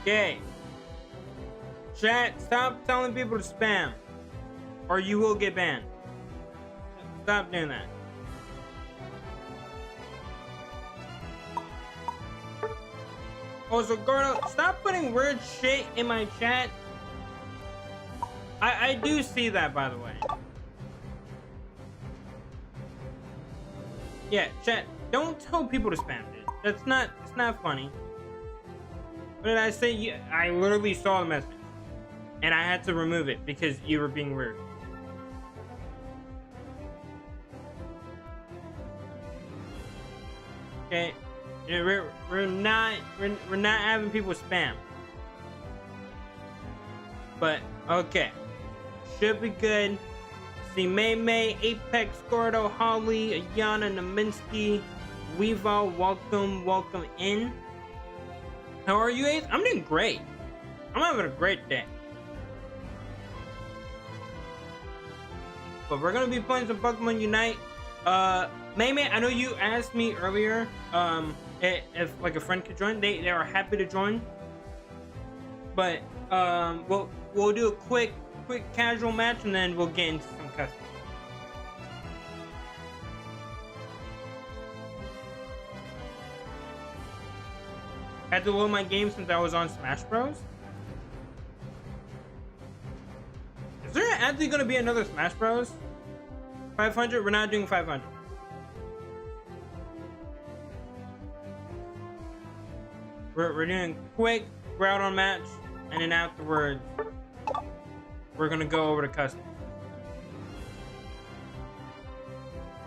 Okay. Chat, stop telling people to spam, or you will get banned. Stop doing that. Also, Gordo, stop putting weird shit in my chat. I do see that, by the way. Yeah, chat, don't tell people to spam, dude. It's not funny. What did I say? Yeah, I literally saw the message, and I had to remove it because you were being weird. Okay, we're not having people spam, but okay, should be good. See May, Apex, Gordo, Holly, Ayana, Naminsky, Weevo, welcome in. How are you, Ace? I'm doing great. I'm having a great day. But we're gonna be playing some Pokemon Unite. May, I know you asked me earlier if like a friend could join. They are happy to join. But we'll do a quick casual match, and then we'll get into some custom. I had to load my game since I was on Smash Bros. Is there actually going to be another Smash Bros? 500? We're not doing 500. We're doing quick Groudon match, and then afterwards we're gonna go over to custom.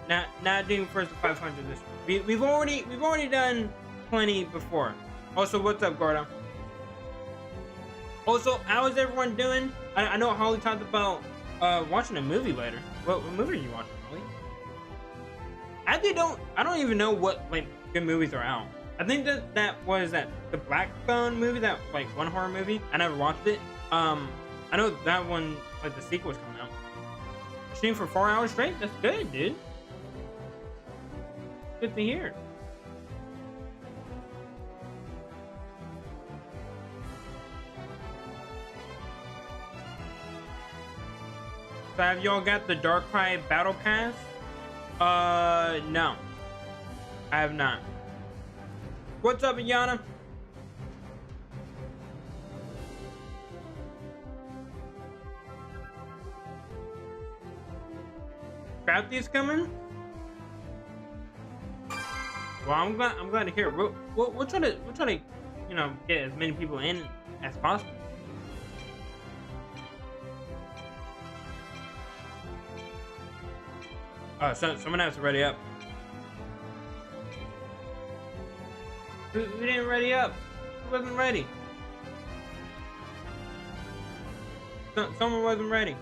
Not doing first to 500 this week. We've already done plenty before. Also, what's up, Gordo? Also, how is everyone doing? I know Holly talked about watching a movie later. What movie are you watching, Holly? I don't even know what like good movies are out. I think that was the Black Phone movie, that like one horror movie. I never watched it. I know that one, like the sequel's coming out. Stream for 4 hours straight? That's good, dude. Good to hear. So have y'all got the Darkrai Battle Pass? No. I have not. What's up, Ayana? Crafty's coming? Well, I'm glad to hear it. We'll try to you know, get as many people in as possible. So someone has to ready up. Who didn't ready up? Who wasn't ready? Someone wasn't ready.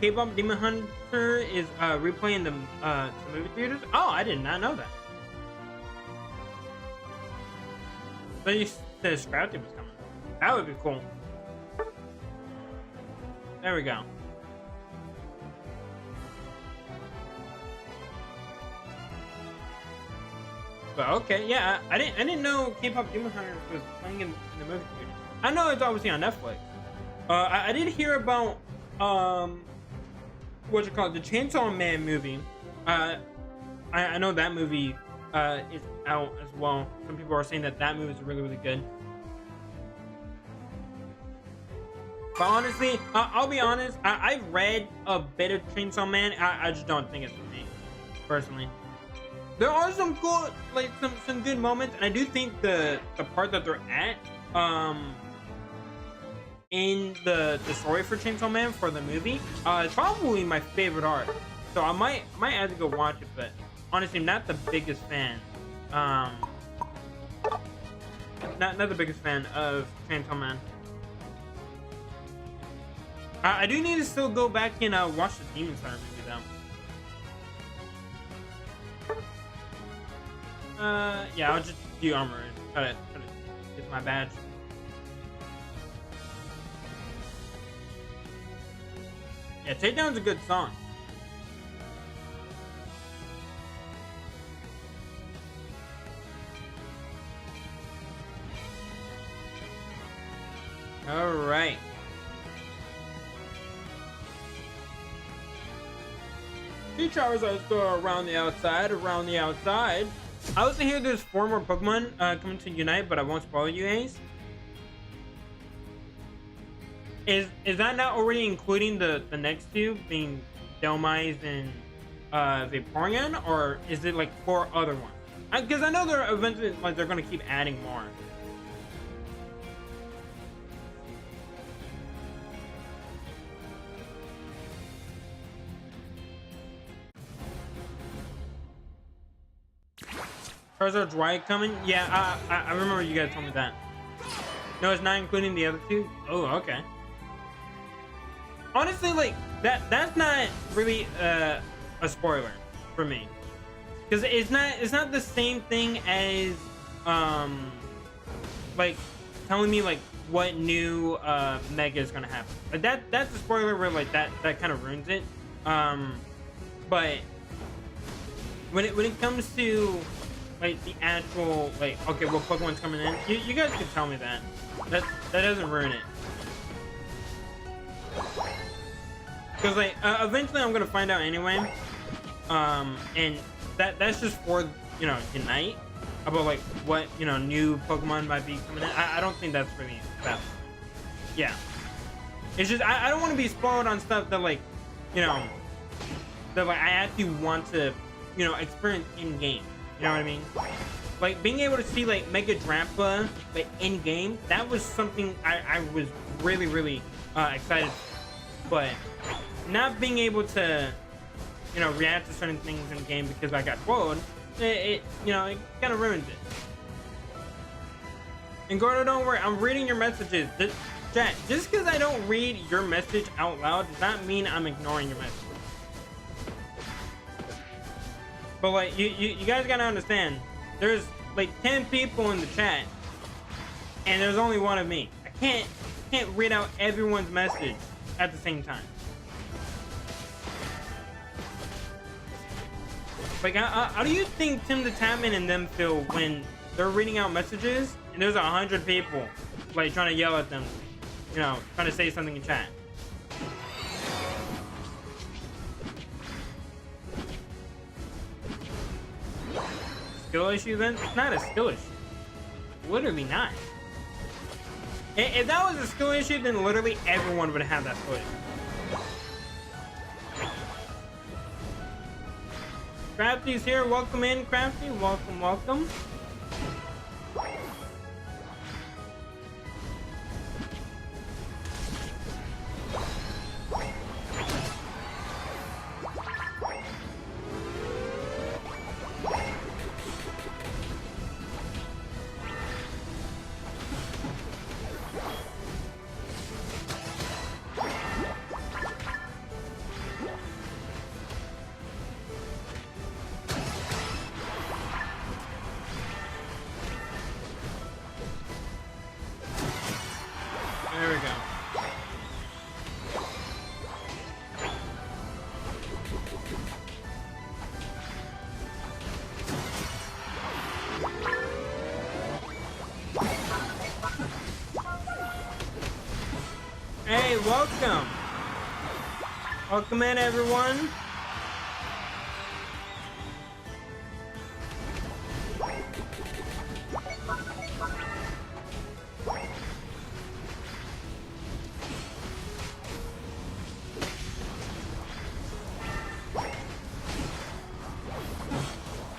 K-pop Demon Hunter is replaying the movie theaters. Oh, I did not know that. So you said Scrafty was coming. That would be cool. There we go. But okay, yeah, I didn't know K-pop Demon Hunter was playing in the movie theater. I know it's obviously on Netflix. I did hear about what you call it, the Chainsaw Man movie. I know that movie is out as well. Some people are saying that movie is really good. But honestly, I'll be honest. I've read a bit of Chainsaw Man. I just don't think it's for me, personally. There are some cool, like some good moments, and I do think the part that they're at, in the story for Chainsaw Man for the movie, is probably my favorite arc. So I might have to go watch it, but honestly, not the biggest fan. Not the biggest fan of Chainsaw Man. I do need to still go back and watch the Demon Slayer movie though. Yeah, I'll just do armor and try to get my badge. Yeah, Takedown's a good song. see Charizard go around the outside, around the outside. I also hear there's 4 more Pokemon coming to Unite, but I won't spoil you, Ace. Is that not already including the next 2 being Delmise and Vaporeon, or is it like 4 other ones? Because I know they're eventually like they're gonna keep adding more. Charizard's Riot coming? Yeah, I remember you guys told me that. No, it's not including the other 2. Oh, okay. Honestly, like that's not really a spoiler for me, because it's not the same thing as like telling me like what new mega is gonna happen. Like that's a spoiler where like that kind of ruins it. But when it comes to like the actual like, okay, what Pokemon's coming in, you guys can tell me that doesn't ruin it. Because like eventually I'm gonna find out anyway, and that's just for, you know, Unite, about like what, you know, new Pokemon might be coming in. I don't think that's really that. Yeah, it's just I don't want to be spoiled on stuff that, like, you know, that like I actually want to, you know, experience in game. You know what I mean? Like being able to see like Mega Drampa like in game, that was something I was really excited for. But not being able to, you know, react to certain things in game because I got spoiled, it you know, it kind of ruins it. And Gordo, don't worry, I'm reading your messages. Chat, just because I don't read your message out loud does not mean I'm ignoring your message. But like you guys gotta understand, there's like 10 people in the chat, and there's only one of me. I can't read out everyone's message at the same time. Like, how do you think Tim the Tatman and them feel when they're reading out messages and there's 100 people like trying to yell at them, you know, trying to say something in chat? Skill issue then? It's not a skill issue. Literally not. If that was a skill issue, then literally everyone would have that skill issue. Crafty's here. Welcome in, Crafty. Welcome, welcome. There we go. Hey, welcome. Welcome in, everyone.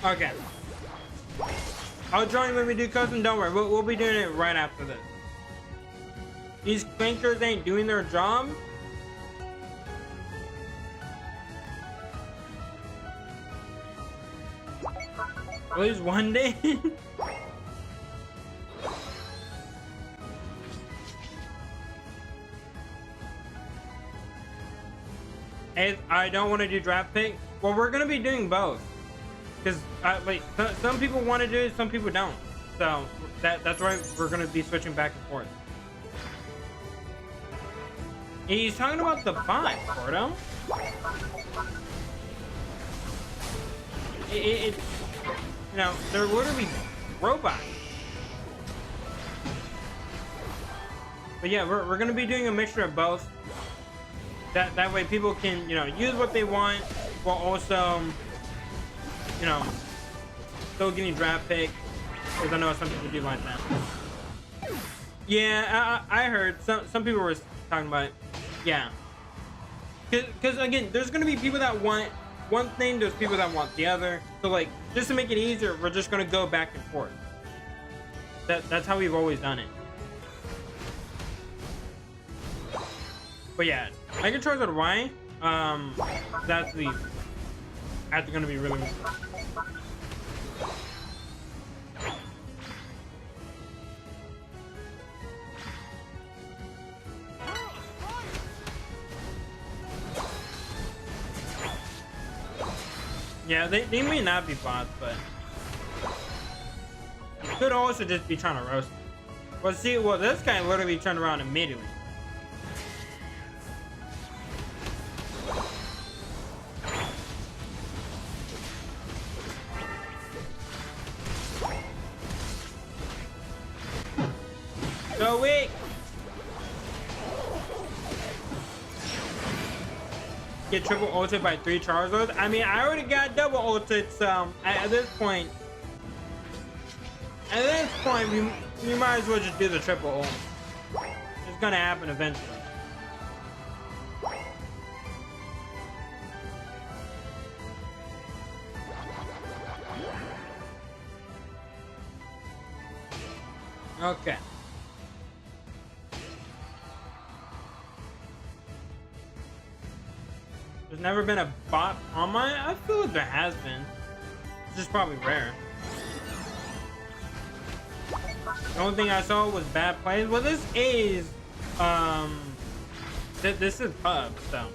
Okay. I'll join you when we do custom. Don't worry, we'll be doing it right after this. These clankers ain't doing their job. At least one day. Hey, I don't want to do draft pick. Well, we're gonna be doing both. Because like some people want to do it, some people don't. So that's why we're gonna be switching back and forth. He's talking about the bot, Gordo. It's, you know, they're literally robots. But yeah, we're gonna be doing a mixture of both. That way people can, you know, use what they want while also, you know, still getting draft pick, because I know some people do like that. Yeah, I heard some people were talking about it. Yeah, because again, there's gonna be people that want one thing, there's people that want the other. So like, just to make it easier, we're just gonna go back and forth. That's how we've always done it. But yeah, Mega Charizard Y, that's gonna be really good. Yeah, they may not be bots, but it could also just be trying to roast me. Well, see, this guy literally turned around immediately. So weak. Get triple ulted by 3 Charizards. I mean, I already got double ulted, so at this point, we might as well just do the triple ult. It's gonna happen eventually. Okay. There's never been a bot on mine. I feel like there has been. It's just probably rare. The only thing I saw was bad plays. Well, this is this is pub, so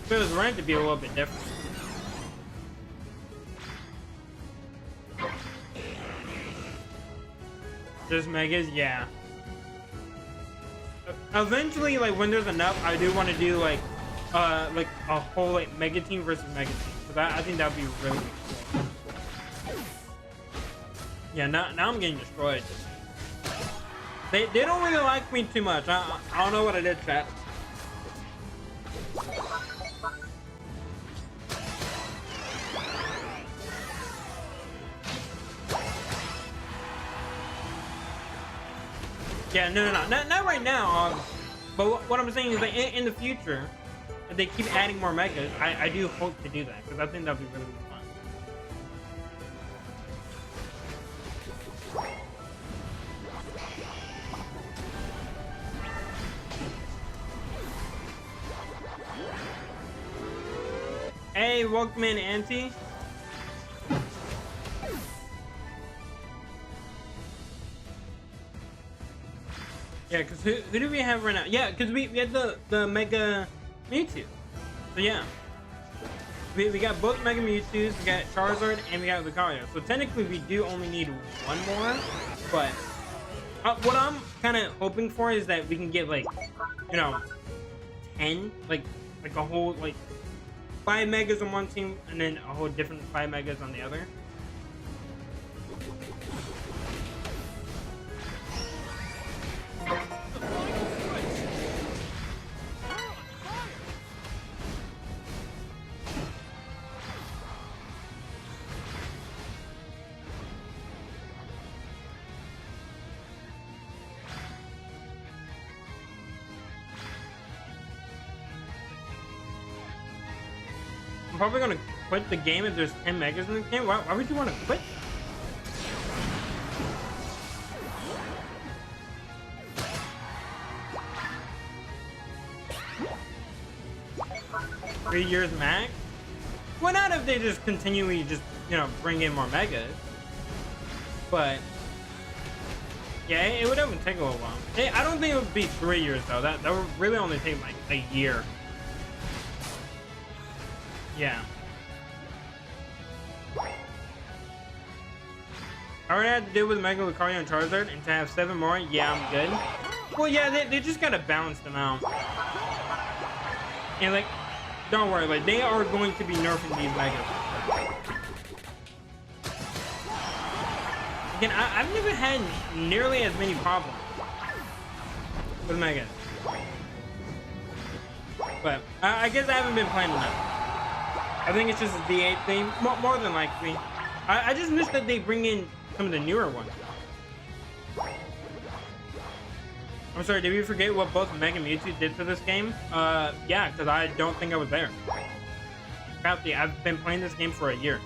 if it was ranked to be a little bit different. Just megas, yeah. Eventually, like when there's enough, I do want to do like a whole like mega team versus mega team. So I think that would be really cool. Yeah, now I'm getting destroyed. They don't really like me too much. I don't know what I did, chat. Yeah, no, not right now. But what I'm saying is that in the future, if they keep adding more megas, I do hope to do that because I think that'd be really fun. Hey, welcome in, Auntie. Yeah, because who do we have right now? Yeah, because we had the Mega Mewtwo. So yeah. We got both Mega Mewtwo's, we got Charizard, and we got Lucario. So technically we do only need one more. But what I'm kind of hoping for is that we can get like, you know, 10, like a whole, like 5 megas on one team, and then a whole different 5 megas on the other. I'm probably gonna quit the game if there's 10 megas in the game. Why would you want to quit? Three years max? Why not if they just continually just, you know, bring in more megas? But yeah, it would even take a little while. I don't think it would be 3 years though. That would really only take like a year. Yeah. I already had to deal with Mega Lucario and Charizard, and to have 7 more, yeah, I'm good. Well, yeah, they just gotta balance them out. And like, don't worry, like they are going to be nerfing these Megas. Again, I've never had nearly as many problems with Megas. But I guess I haven't been playing enough. I think it's just a D8 thing, more than likely. I just wish that they bring in some of the newer ones. I'm sorry, did we forget what both Meg and Mewtwo did for this game? Yeah, because I don't think I was there. Apparently, I've been playing this game for a year.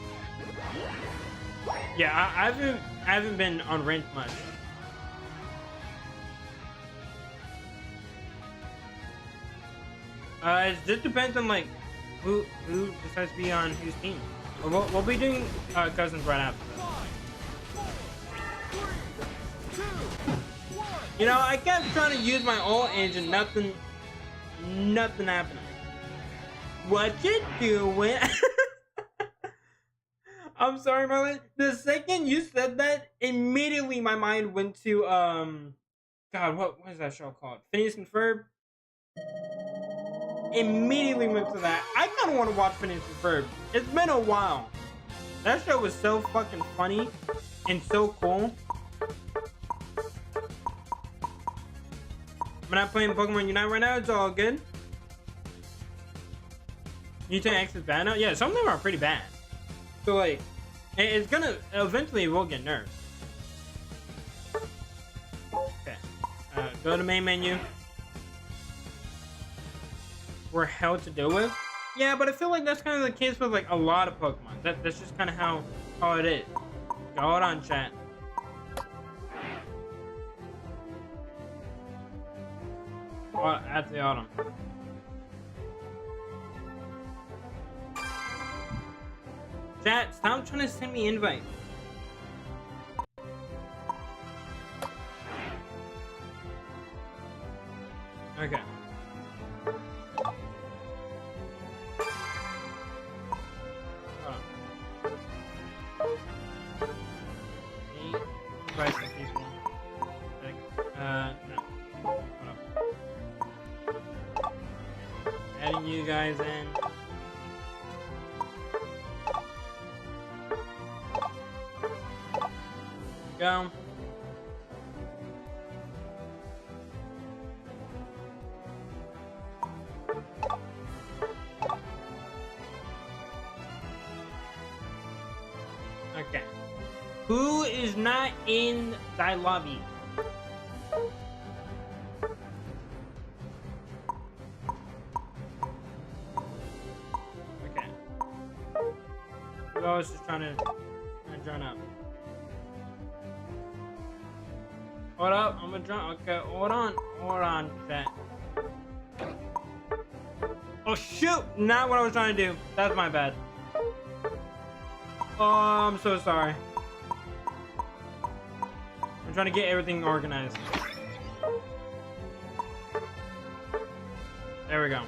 Yeah, I haven't been on range much. It just depends on like who decides to be on whose team. We'll be doing cousins right after this. You know, I kept trying to use my ult and nothing happening. What you doing? I'm sorry, Marlon. The second you said that, immediately my mind went to God, what is that show called? Phineas and Ferb. Immediately went to that. I kind of want to watch Phineas and Ferb. It's been a while. That show was so fucking funny and so cool. I'm not playing Pokemon Unite right now. It's all good. Mewtwo X is bad now? Yeah, some of them are pretty bad. So, like, it's gonna... Eventually, it will get nerfed. Okay. Go to main menu. We're hell to deal with. Yeah, but I feel like that's kind of the case with, like, a lot of Pokemon. That's just kind of how it is. Go on, chat. At the autumn. Chat, stop trying to send me invites. Okay. No. Adding you guys in. Go. Okay. Who is not in thy lobby? Okay. Who else is trying to join up? Hold up, I'm gonna join. Okay, hold on, chat. Oh shoot! Not what I was trying to do. That's my bad. Oh, I'm so sorry. I'm trying to get everything organized. There we go.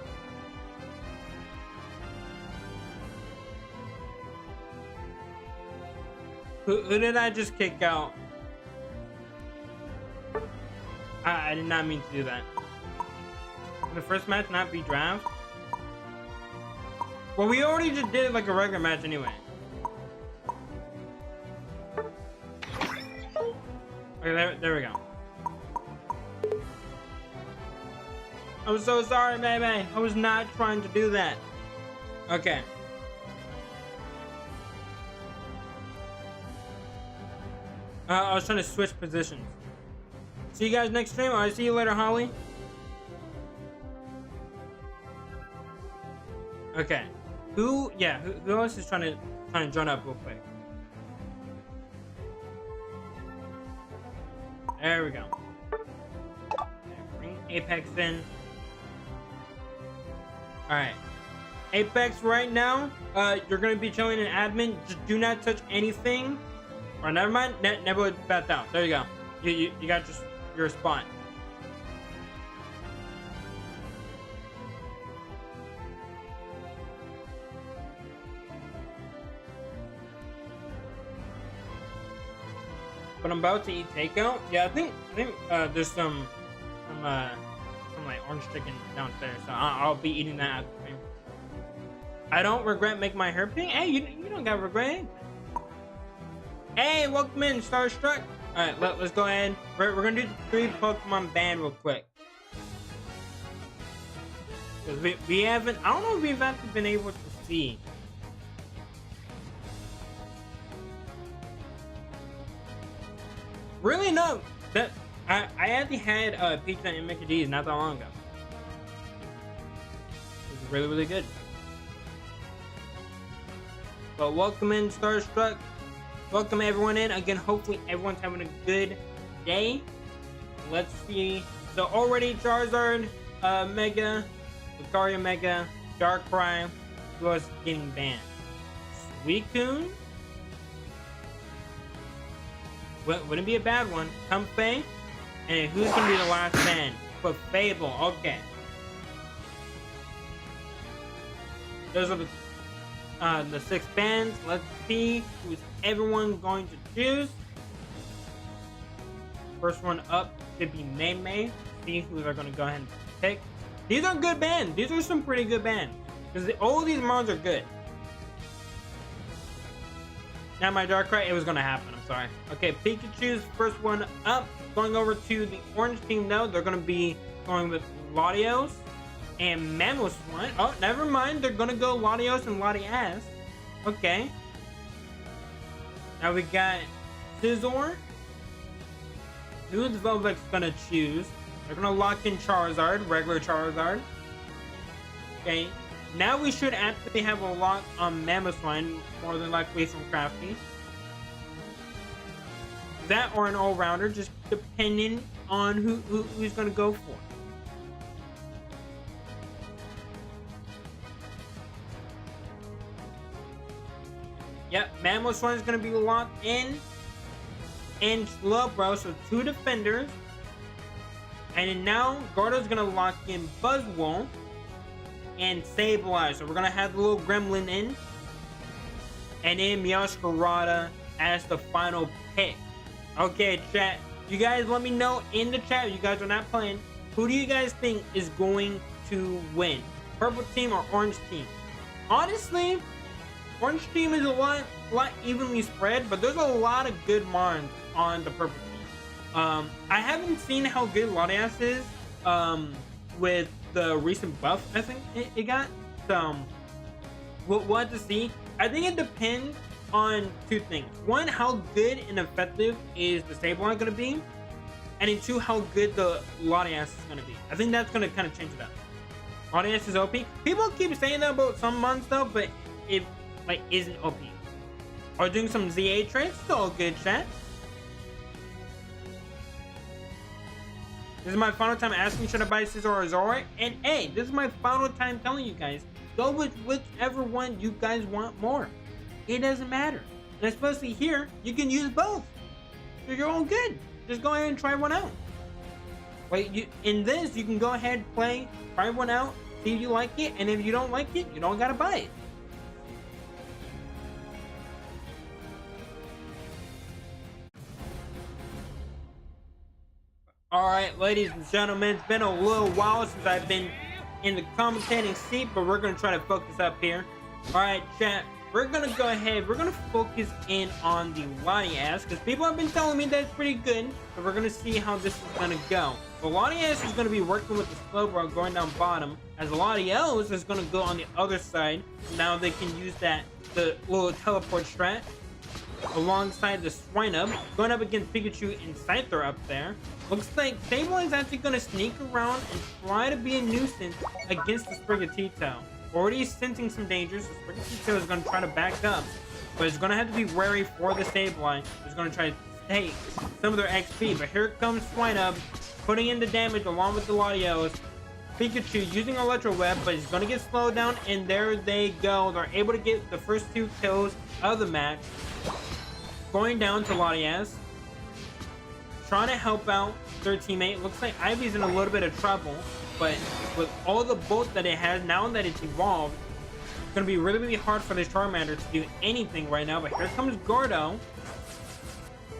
Who did I just kick out? I did not mean to do that. Can the first match not be draft? Well, we already just did it like a regular match anyway. Okay, there we go. I'm so sorry, baby. I was not trying to do that. Okay. I was trying to switch positions. See you guys next stream. Alright, see you later, Holly. Okay. Who else is trying to join up real quick? There we go. Okay, bring Apex in. Alright. Apex right now, you're gonna be chilling in admin. Just do not touch anything. Or never mind, Nebula backed out. There you go. You got your spot. But I'm about to eat takeout. Yeah, I think there's some like orange chicken downstairs, so I'll be eating that after the game. I don't regret making my hair pink. Hey, you don't got regret. Hey, welcome in, Starstruck. All right, let's go ahead. We're gonna do the 3 Pokemon band real quick. Because we haven't, I don't know if we've actually been able to see. Really, no. That I actually had pizza and mac and cheese not that long ago. It was really, really good. But welcome in, Starstruck. Welcome everyone in. Again, hopefully everyone's having a good day. Let's see. So already Charizard, Mega, Lucario Mega, Darkrai, who was getting banned? Suicune? Wouldn't be a bad one. Comfey. And who's gonna be the last ban? But Fable, okay. Those are the 6 bans. Let's see who's everyone going to choose. First one up should be May. See who they're gonna go ahead and pick. These are good bans. These are some pretty good bans. Because all of these mons are good. Now my Darkrai, it was gonna happen, I'm sorry. Okay, Pikachu's first one up. Going over to the orange team now, they're gonna be going with Latios and Mamoswine. Oh, never mind, they're gonna go Latios and Latias. Okay. Now we got Scizor. Who is Velvex gonna choose? They're gonna lock in Charizard, regular Charizard. Okay. Now we should actually have a lock on Mamoswine, more than likely from Crafty. That or an all-rounder, just depending on who's gonna go for. Yep, Mamoswine is gonna be locked in. And Slowbro, so 2 defenders. And then now Gordo's gonna lock in Buzzwole and Sableye. So we're gonna have the little gremlin in. And then Meowscarada as the final pick. Okay, chat. You guys let me know in the chat. You guys are not playing. Who do you guys think is going to win? Purple team or orange team? Honestly, orange team is a lot evenly spread, but there's a lot of good Mons on the purple team. I haven't seen how good Latias is with the recent buff I think it got. So we'll have to see. I think it depends on 2 things. 1, how good and effective is the Sableye going to be? And then 2, how good the Latias is going to be. I think that's going to kind of change it up. Latias is OP. People keep saying that about some Mons though, but it like isn't OP. Or doing some ZA trades, it's all good, chat. This is my final time asking should I buy Scizor or Zoroark? And hey, this is my final time telling you guys, go with whichever one you guys want more. It doesn't matter. And especially here, you can use both. So you're all good. Just go ahead and try one out. Wait, in this, you can go ahead, play, try one out, see if you like it, and if you don't like it, you don't gotta buy it. Alright, ladies and gentlemen, it's been a little while since I've been in the commentating seat, but we're going to try to focus up here. Alright, chat, we're going to go ahead, we're going to focus in on the Latias, because people have been telling me that's pretty good, but we're going to see how this is going to go. The Latias is going to be working with the Slowbro going down bottom, as the Latios is going to go on the other side. Now they can use the little teleport strat alongside the Swinub, going up against Pikachu and Scyther up there. Looks like Sableye is actually going to sneak around and try to be a nuisance against the Sprigatito. Already sensing some dangers, the Sprigatito is going to try to back up, but it's going to have to be wary for the Sableye. It's going to try to take some of their XP, but here comes Swinub, putting in the damage along with the Latios. Pikachu using Electro Web, but he's going to get slowed down, and there they go. They're able to get the first 2 kills of the match. Going down to Latias, trying to help out their teammate. Looks like Ivy's in a little bit of trouble, but with all the Bolt that it has, now that it's evolved, it's going to be really, really hard for this Charmander to do anything right now. But here comes Gordo.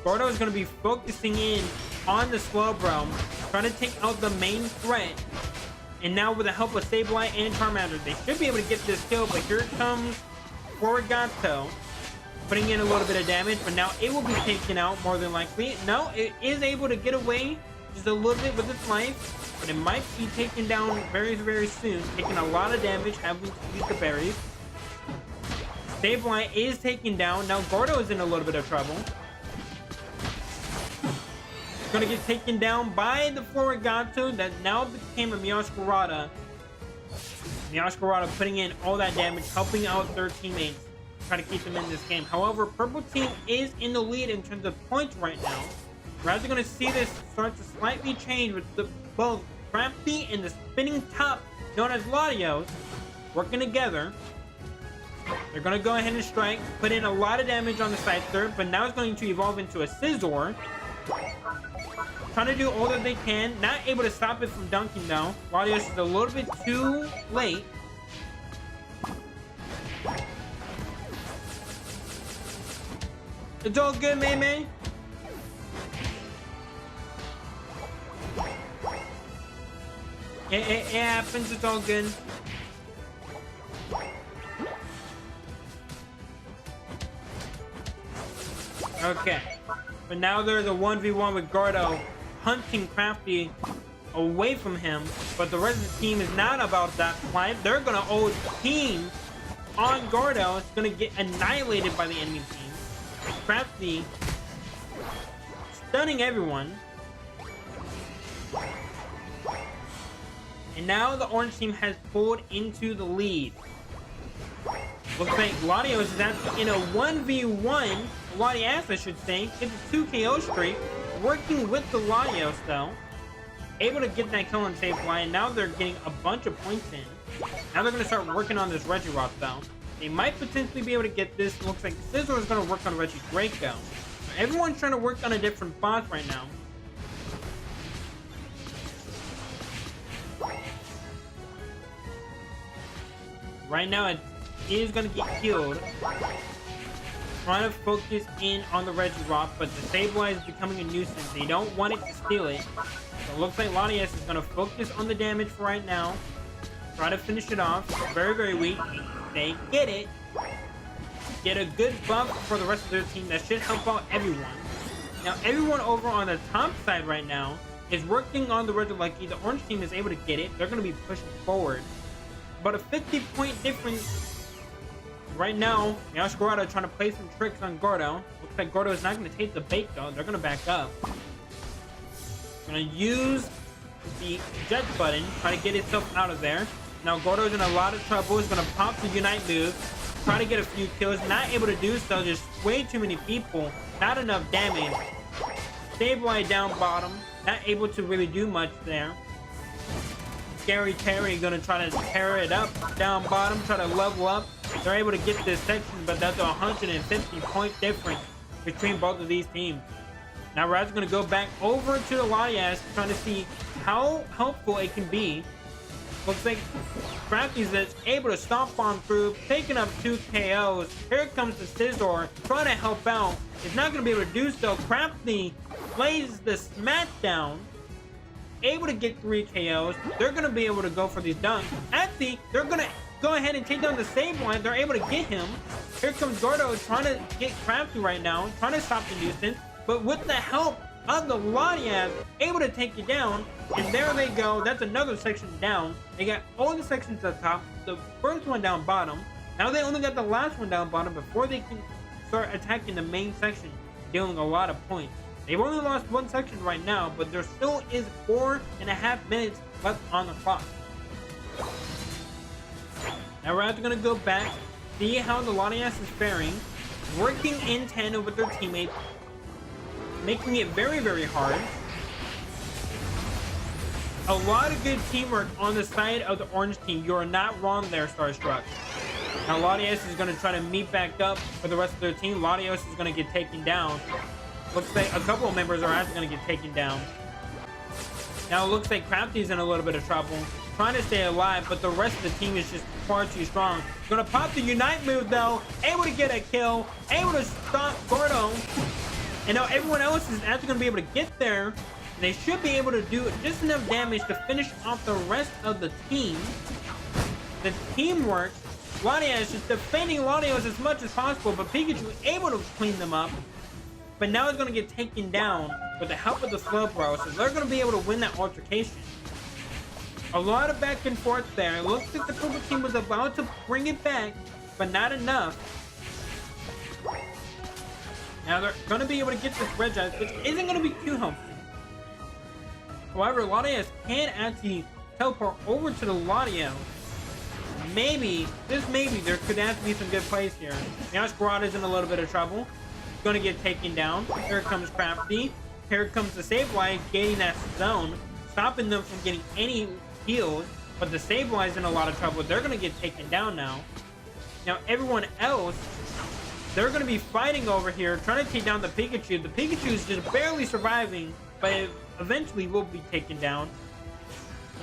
Gordo is going to be focusing in on the Slowbro, trying to take out the main threat. And now with the help of Sableye and Charmander, they should be able to get this kill. But here comes Florigato, putting in a little bit of damage, but now it will be taken out more than likely. No, it is able to get away just a little bit with its life, but it might be taken down very, very soon. Taking a lot of damage, having to use the berries. Sableye is taken down. Now Gordo is in a little bit of trouble. Gonna get taken down by the Florigato that now became a Meowscarada. Meowscarada putting in all that damage, helping out their teammates, try to keep them in this game. However, Purple Team is in the lead in terms of points right now. We're actually gonna see this start to slightly change with both Crafty and the spinning top known as Latios working together. They're gonna go ahead and strike, put in a lot of damage on the side third, but now it's going to evolve into a Scizor. Trying to do all that they can, not able to stop it from dunking though. Latios is a little bit too late. It's all good, May. It happens, it's all good. Okay. But now there's a 1v1 with Gordo hunting Crafty away from him. But the rest of the team is not about that fight. They're going to ult team on Gordo. It's going to get annihilated by the enemy team. Crafty stunning everyone. And now the orange team has pulled into the lead. Looks like Latios is actually in a 1v1. Latias, I should say. It's a 2 KO streak. Working with the Latios, though. Able to get that kill on Sableye. And now they're getting a bunch of points in. Now they're going to start working on this Regirock, though. They might potentially be able to get this. Looks like Scizor is going to work on Regidraco. So everyone's trying to work on a different boss right now. Right now, it is going to get killed. Trying to focus in on the Regirock, but the Sableye is becoming a nuisance. They don't want it to steal it. So it looks like Latias is going to focus on the damage for right now. Try to finish it off. Very, very weak. They get it. Get a good buff for the rest of their team. That should help out everyone. Now, everyone over on the top side right now is working on the Regilucky. The orange team is able to get it. They're going to be pushing forward. About a 50-point difference. Right now, Meowscarada trying to play some tricks on Gordo. Looks like Gordo is not going to take the bait though. They're going to back up. Going to use the jet button, try to get itself out of there. Now Gordo's in a lot of trouble. He's going to pop the Unite move, try to get a few kills. Not able to do so. Just way too many people. Not enough damage. Sableye down bottom. Not able to really do much there. Scary Terry gonna try to tear it up down bottom, try to level up. They're able to get this section, but that's a 150-point difference between both of these teams. Now Rad's gonna go back over to the Latias, trying to see how helpful it can be. Looks like Crafty's is able to stomp on through, taking up 2 KOs. Here comes the Scizor, trying to help out. It's not gonna be able to do so. Crafty lays the smackdown. Able to get 3 KOs. They're going to be able to go for these dunks. Actually, they're going to go ahead and take down the Sableye. They're able to get him. Here comes Gordo trying to get Crafty right now. Trying to stop the nuisance. But with the help of the Latias, able to take it down. And there they go. That's another section down. They got all the sections up top. The first one down bottom. Now they only got the last one down bottom before they can start attacking the main section. Dealing a lot of points. They've only lost one section right now, but there still is 4.5 minutes left on the clock. Now we're going to go back, see how the Latias is faring, working in tandem with their teammates, making it very, very hard. A lot of good teamwork on the side of the orange team. You are not wrong there, Starstruck. Now Latias is going to try to meet back up for the rest of their team. Latias is going to get taken down. Looks like a couple of members are actually going to get taken down. Now it looks like Crafty's in a little bit of trouble, trying to stay alive, but the rest of the team is just far too strong. Gonna pop the Unite move though, able to get a kill, able to stop Gordo. And now everyone else is actually going to be able to get there. They should be able to do just enough damage to finish off the rest of the team. The teamwork. Latias is just defending Latios as much as possible, but Pikachu able to clean them up. But now it's going to get taken down. with the help of the Slowbro, so they're going to be able to win that altercation. A lot of back and forth there. It looks like the purple team was about to bring it back, but not enough. Now they're going to be able to get this Regice, which isn't going to be too helpful. However, Latias can actually teleport over to the Latios. Maybe, just maybe, there could have to be some good plays here. Now Squirrel in a little bit of trouble. Going to get taken down. Here comes Crafty. Here comes the Sableye getting that zone, stopping them from getting any heals. But the Sableye's in a lot of trouble. They're going to get taken down now. Now everyone else, they're going to be fighting over here, trying to take down the Pikachu. The Pikachu is just barely surviving, but it eventually will be taken down.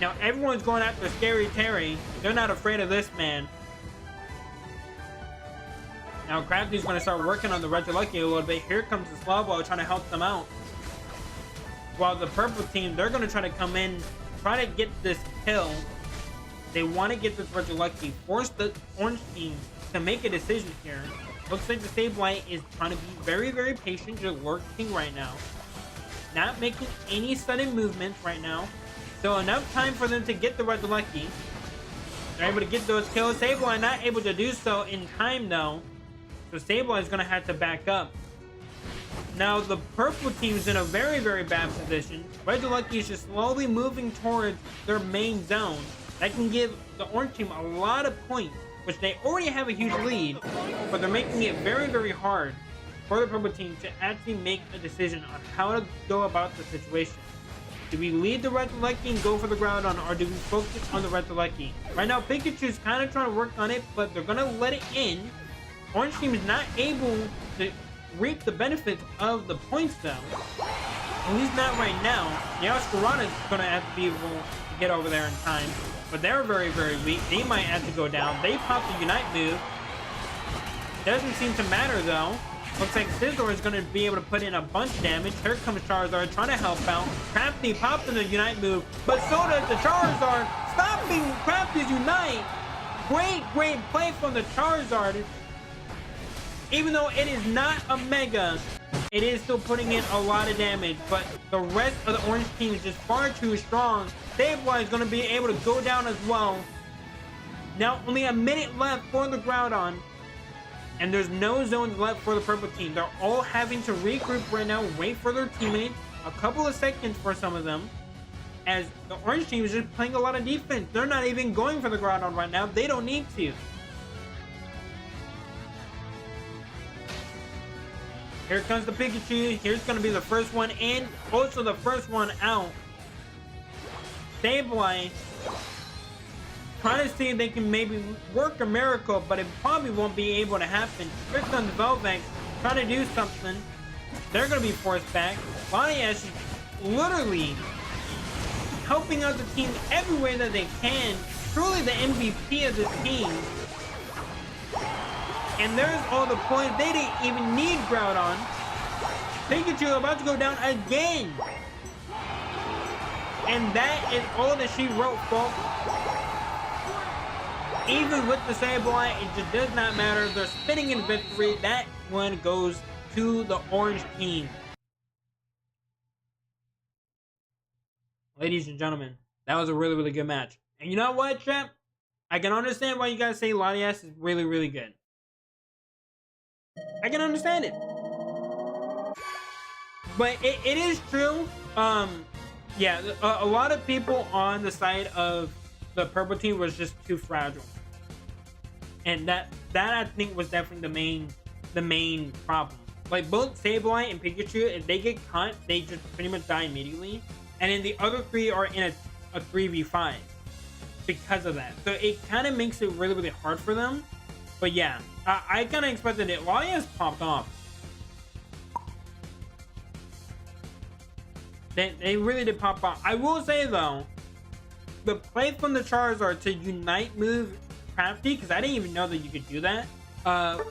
Now everyone's going after Scary Terry. They're not afraid of this man. Now Crafty's going to start working on the Regilucky a little bit. Here comes the Slowbro trying to help them out. While the purple team, they're going to try to come in, try to get this kill. They want to get this Regilucky, force the orange team to make a decision here. Looks like the Sableye is trying to be very, very patient, just lurking right now. Not making any sudden movements right now. So enough time for them to get the Regilucky. They're able to get those kills. Sableye not able to do so in time though. So Sableye is going to have to back up. Now the purple team is in a very, very bad position. Regilucky is just slowly moving towards their main zone. That can give the orange team a lot of points, which they already have a huge lead, but they're making it very, very hard for the purple team to actually make a decision on how to go about the situation. Do we lead the Regilucky and go for the Groudon, or do we focus on the Regilucky? Right now, Pikachu's kind of trying to work on it, but they're going to let it in. Orange team is not able to reap the benefits of the points, though. At least not right now. Now, Squirrel going to have to be able to get over there in time, but they're very, very weak. They might have to go down. They pop the Unite move. Doesn't seem to matter, though. Looks like Scizor is going to be able to put in a bunch of damage. Here comes Charizard trying to help out. Crafty popped in the Unite move, but so does the Charizard, stopping Crafty's Unite. Great, great play from the Charizard. Even though it is not a Mega, it is still putting in a lot of damage, but the rest of the orange team is just far too strong. Sableye is going to be able to go down as well. Now, only a minute left for the Groudon. And there's no zones left for the purple team. They're all having to regroup right now, wait for their teammates. A couple of seconds for some of them. As the orange team is just playing a lot of defense. They're not even going for the Groudon right now. They don't need to. Here comes the Pikachu. Here's going to be the first one in. Also the first one out. Sableye trying to see if they can maybe work a miracle, but it probably won't be able to happen. Here comes Velvex trying to do something. They're going to be forced back. Latias is literally helping out the team every way that they can. Truly the MVP of this team. And there's all the points. They didn't even need Groudon. Pikachu about to go down again. And that is all that she wrote, folks. Even with the Sableye, it just does not matter. They're spinning in victory. That one goes to the orange team. Ladies and gentlemen, that was a really, really good match. And you know what, chat? I can understand why you guys say Latias is really, really good. I can understand it. But it is true. Yeah, a lot of people on the side of the purple team was just too fragile. And that I think was definitely the main problem. Like both Sableye and Pikachu, if they get caught, they just pretty much die immediately. And then the other three are in a 3v5 because of that. So it kind of makes it really, really hard for them. But yeah, I kind of expected it. Latias popped off. They really did pop off. I will say though, the play from the Charizard to Unite move Crafty, because I didn't even know that you could do that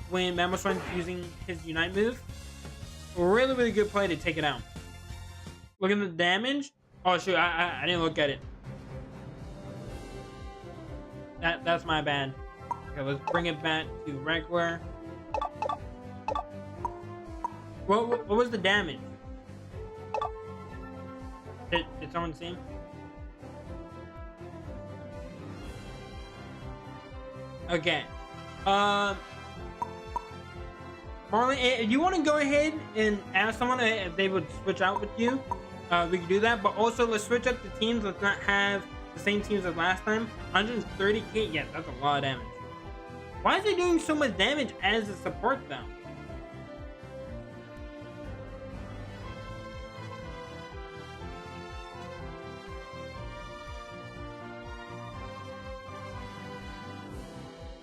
when Mamoswine using his Unite move. Really, really good play to take it out. Look at the damage. Oh shoot, I didn't look at it. That's my bad. Okay, let's bring it back to regular. What was the damage? Did someone see him? Okay. Marlon, if you want to go ahead and ask someone if they would switch out with you, we can do that. But also, let's switch up the teams. Let's not have the same teams as last time. 130k. Yeah, that's a lot of damage. Why is he doing so much damage as a support though?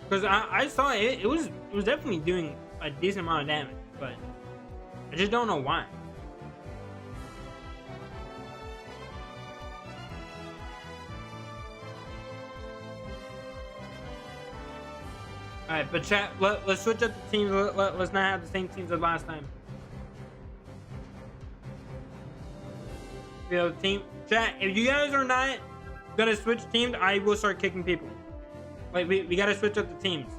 Because I saw it. It was definitely doing a decent amount of damage, but I just don't know why. Alright, but chat, let's switch up the teams. Let's not have the same teams as last time. You know, team chat, if you guys are not gonna switch teams, I will start kicking people. Like, we gotta switch up the teams.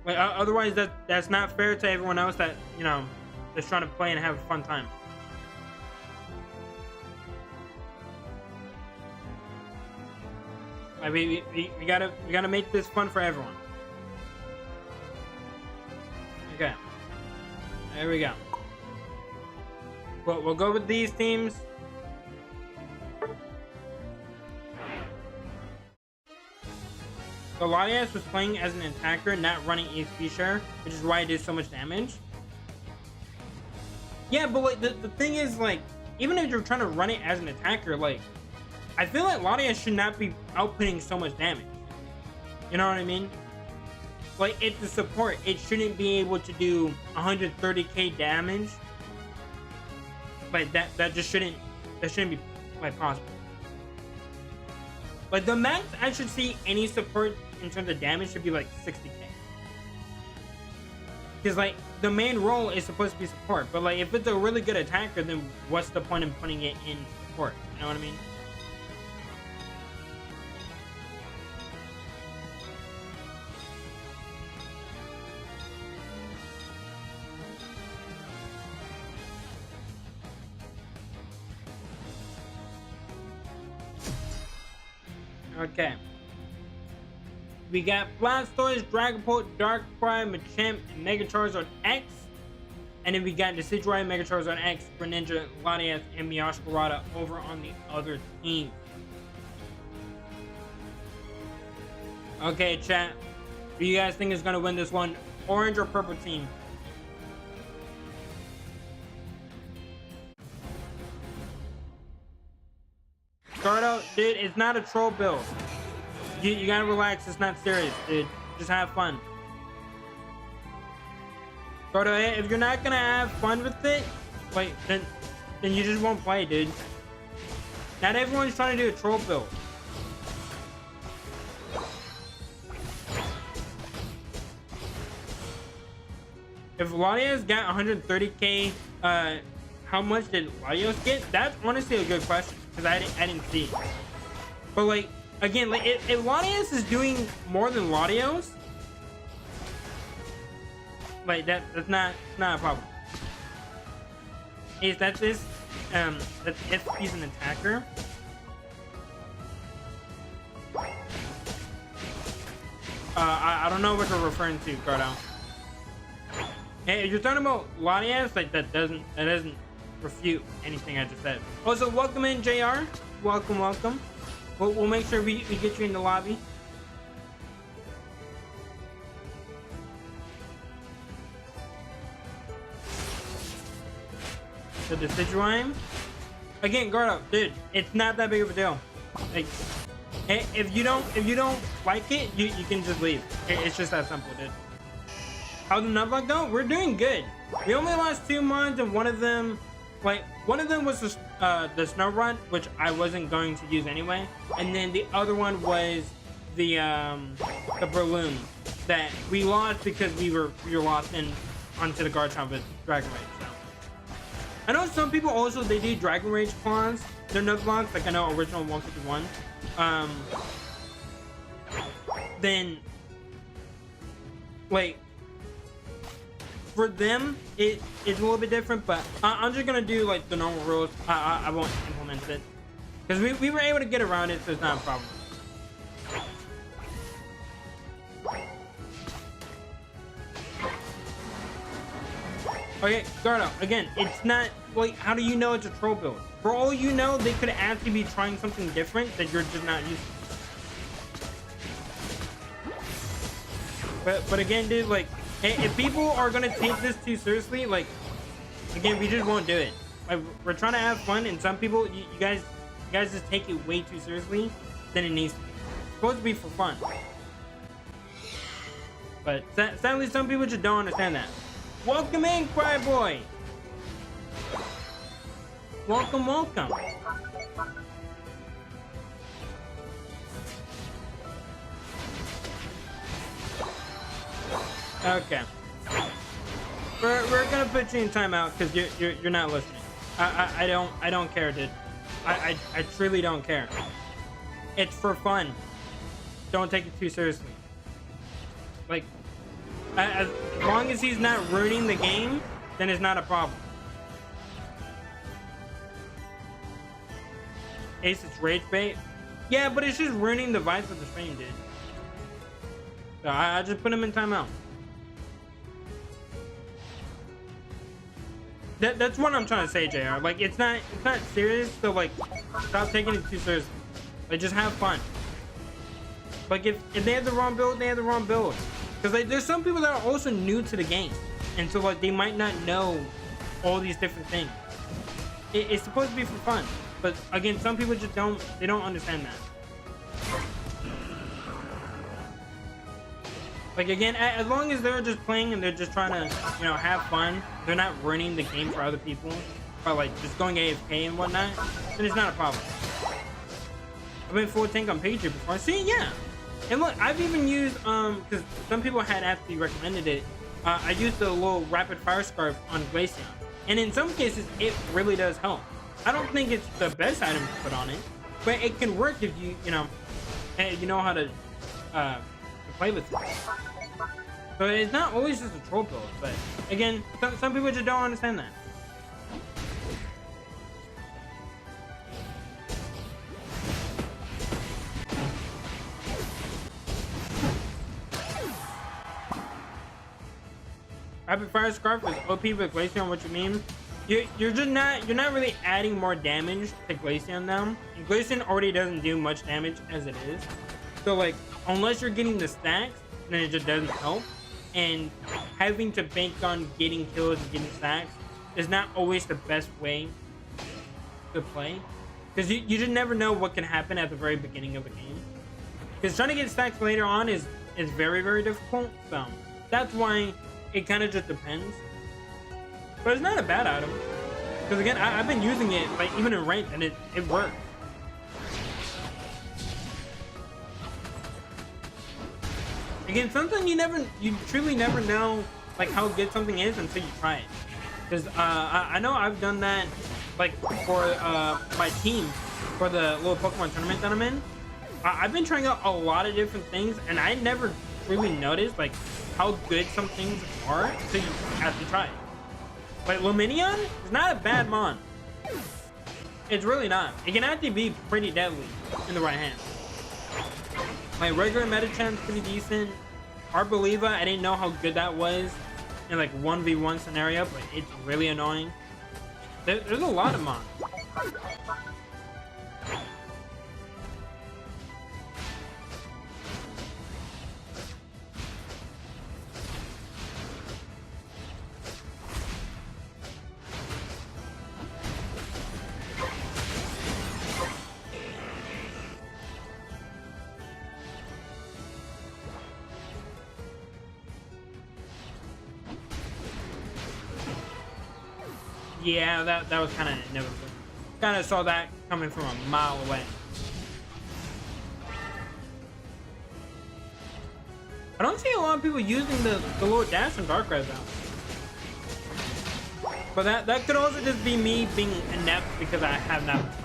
Like, otherwise that's not fair to everyone else that, you know, that's trying to play and have a fun time. Like, we gotta make this fun for everyone. Okay. There we go. Well, we'll go with these teams. So Latias was playing as an attacker, not running HP share, which is why it did so much damage. Yeah, but like the thing is, like, even if you're trying to run it as an attacker, like, I feel like Latias should not be outputting so much damage. You know what I mean? Like, it's a support. It shouldn't be able to do 130k damage. Like that just shouldn't be like possible. Like, the max I should see any support in terms of damage should be like 60k. Because like the main role is supposed to be support, but like if it's a really good attacker, then what's the point in putting it in support? You know what I mean? Okay. We got Blastoise, Dragapult, Darkrai, Machamp, and Mega Charizard X. And then we got Decidueye, Mega Charizard X, Greninja, Latias, and Meowscarada over on the other team. Okay, chat. Who you guys think is going to win this one? Orange or purple team? Start out, dude. It's not a troll build. You gotta relax. It's not serious, dude. Just have fun. Gordo, if you're not gonna have fun with it, like, then you just won't play, dude. Not everyone's trying to do a troll build. If Latias got 130k, how much did Latios get? That's honestly a good question, because I didn't see. But like, again, like if Latias is doing more than Latios, like that's not a problem. That's if he's an attacker. I don't know what you're referring to, Cardo. Hey, if you're talking about Latias, like that doesn't refute anything I just said. Also, welcome in, JR. Welcome. We'll make sure we get you in the lobby. The Decidueye. Again, Gordo, dude, it's not that big of a deal. Like, if you don't like it, you can just leave. It's just that simple, dude. How's the Nuzlocke go? We're doing good. We only lost 2 months, and one of them was the snow run, which I wasn't going to use anyway, and then the other one was the balloon that we lost because we were lost in onto the guard shop with Dragon Rage. So I know some people also they do Dragon Rage claws. They're Nuzlocke, like I know original 151. Then like for them, it's a little bit different, but I'm just gonna do like the normal rules. I won't implement it because we were able to get around it, so it's not a problem. Okay, Gardo, again, it's not like, how do you know it's a troll build? For all you know, they could actually be trying something different that you're just not used to. But again, dude, like, if people are gonna take this too seriously, like, again, we just won't do it. Like, we're trying to have fun, and some people, you guys just take it way too seriously than it needs to be. It's supposed to be for fun. But sadly, some people just don't understand that. Welcome in, Cry Boy. Welcome, welcome. Okay. We're gonna put you in timeout because you're not listening. I don't care, dude. I truly don't care. It's for fun. Don't take it too seriously. Like, as long as he's not ruining the game, then it's not a problem. Ace, it's rage bait. Yeah, but it's just ruining the vibes of the stream, dude. So I just put him in timeout. That's what I'm trying to say, JR. Like, it's not serious, so like, stop taking it too seriously. Like, just have fun. Like, if they have the wrong build, they have the wrong build. Because like, there's some people that are also new to the game, and so like, they might not know all these different things. It's supposed to be for fun, but again, some people just don't understand that. Like, again, as long as they're just playing and they're just trying to, you know, have fun, they're not ruining the game for other people, or like just going AFK and whatnot, then it's not a problem. I've been full tank on Pager before. See, yeah. And look, I've even used, because some people had actually recommended it, I used the little rapid fire scarf on Glaceon. And in some cases, it really does help. I don't think it's the best item to put on it, but it can work if you know how to play with it. So it's not always just a troll build, but again, some people just don't understand that. Rapid fire scarf is OP with Glaceon. What you mean? You're not really adding more damage to Glaceon now. And Glaceon already doesn't do much damage as it is. So like, unless you're getting the stacks, then it just doesn't help. And having to bank on getting kills and getting stacks is not always the best way to play, because you just never know what can happen at the very beginning of a game. Because trying to get stacks later on is very, very difficult. So that's why it kind of just depends. But it's not a bad item, because again, I've been using it like even in ranked, and it works. Again, something you truly never know like how good something is until you try it. Because I know I've done that like for my team for the little Pokemon tournament that I'm in. I've been trying out a lot of different things, and I never really noticed like how good some things are until you have to try it. Like Luminion is not a bad mon. It's really not. It can actually be pretty deadly in the right hands. My regular Medichamp's pretty decent. Arboliva, I didn't know how good that was in like 1v1 scenario, but it's really annoying. There's a lot of mons. Yeah, that was kind of inevitable. Kind of saw that coming from a mile away. I don't see a lot of people using the little dash and dark res out. But that could also just be me being inept because I have not been playing.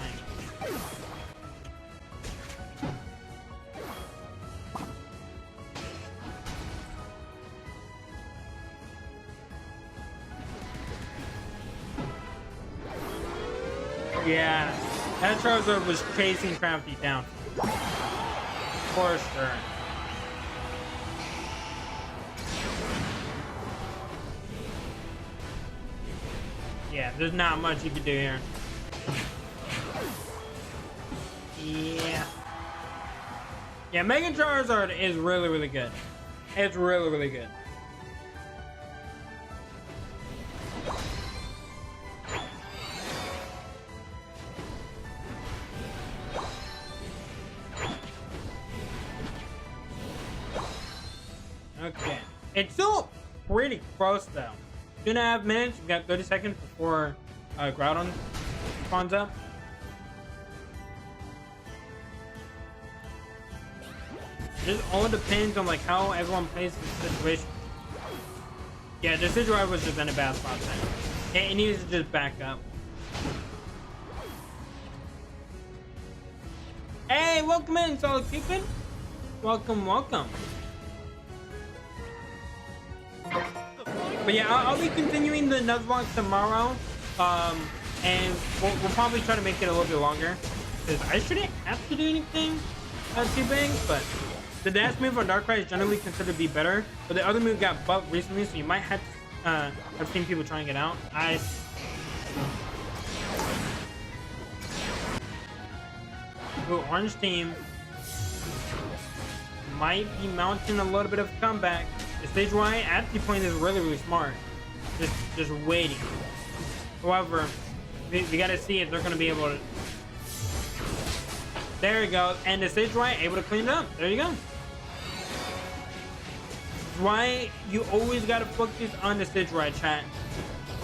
Yeah, that Charizard was chasing Crafty down. For sure. Yeah, there's not much you can do here. Yeah. Yeah, Mega Charizard is really, really good. It's really, really good. Okay. It's still pretty close though. 2.5 minutes. We got 30 seconds before Groudon spawns up. Just all depends on like how everyone plays the situation. Yeah, the Decidueye was just in a bad spot then. It needs to just back up. Hey, welcome in, Solid Cupid. Welcome, welcome. But yeah, I'll be continuing the Nuzlocke tomorrow. And we'll probably try to make it a little bit longer. Because I shouldn't have to do anything too big, but the dash move on Darkrai is generally considered to be better. But the other move got buffed recently, so you might have seen people trying it out. Ooh, Orange team might be mounting a little bit of comeback. The stage Y at the point is really, really smart. Just waiting. However, we gotta see if they're gonna be able to. There you go. And the stage Y able to clean it up. There you go. Why you always gotta focus on the stage Y, chat.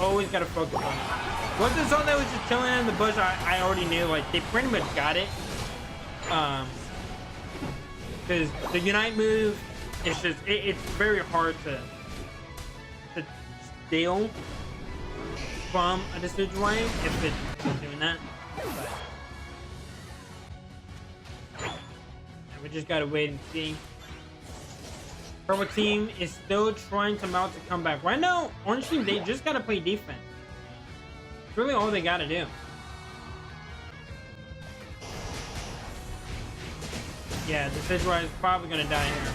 Always gotta focus on it. What's the song that was just chilling in the bush? I already knew. Like they pretty much got it. Because the Unite move, it's just it's very hard to steal from a Decidueye if it's doing that. But we just gotta wait and see. Purple team is still trying to mount a comeback. Right now, Orange team, they just gotta play defense. It's really all they gotta do. Yeah, the Decidueye is probably gonna die here.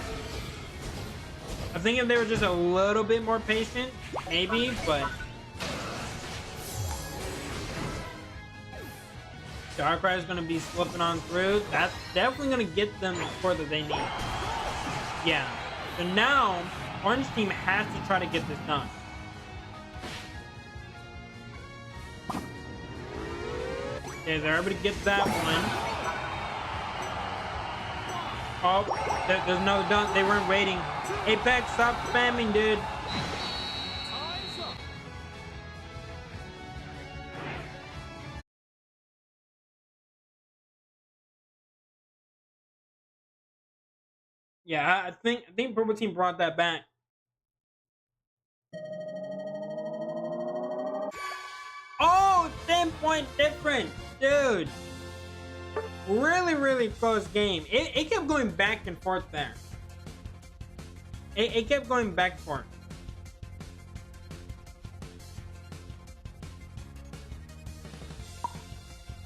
I think if they were just a little bit more patient, maybe, but Darkrai is gonna be slipping on through. That's definitely gonna get them the score that they need. Yeah. So now, Orange team has to try to get this done. Okay, everybody gets that one. Oh, there's no dunk. They weren't waiting. Apex, stop spamming, dude. Yeah, I think Purple team brought that back. Oh, 10-point difference, dude. Really, really close game. It kept going back and forth there. It kept going back and forth.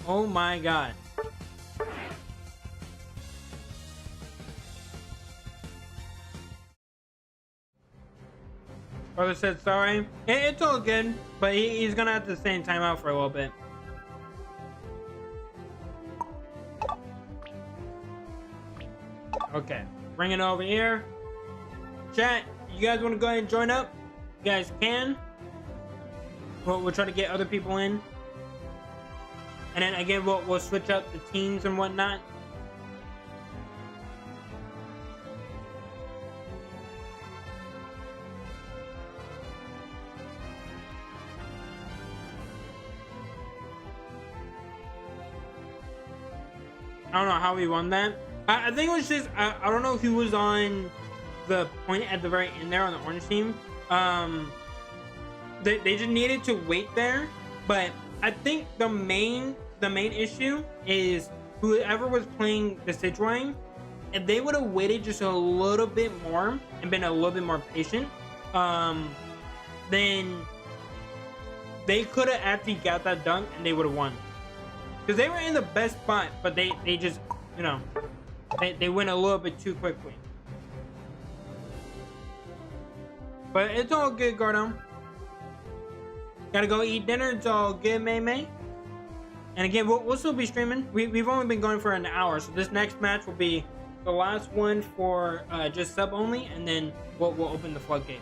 Oh my god. Brother said sorry. It's all good, but he's gonna have to stay in timeout for a little bit. Okay, bring it over here. Chat, you guys want to go ahead and join up? You guys can. We'll try to get other people in. And then again, we'll switch up the teams and whatnot. I don't know how we won that. I think it was just I don't know who was on the point at the very end there on the orange team. They just needed to wait there, but I think the main issue is whoever was playing the Decidueye, if they would have waited just a little bit more and been a little bit more patient, then they could have actually got that dunk and they would have won. because they were in the best spot, but they just, you know, they went a little bit too quickly. But it's all good, Gordo. Gotta go eat dinner. It's all good, May. And again, we'll still be streaming. We've only been going for an hour, so this next match will be the last one for just sub only, and then we'll open the floodgate.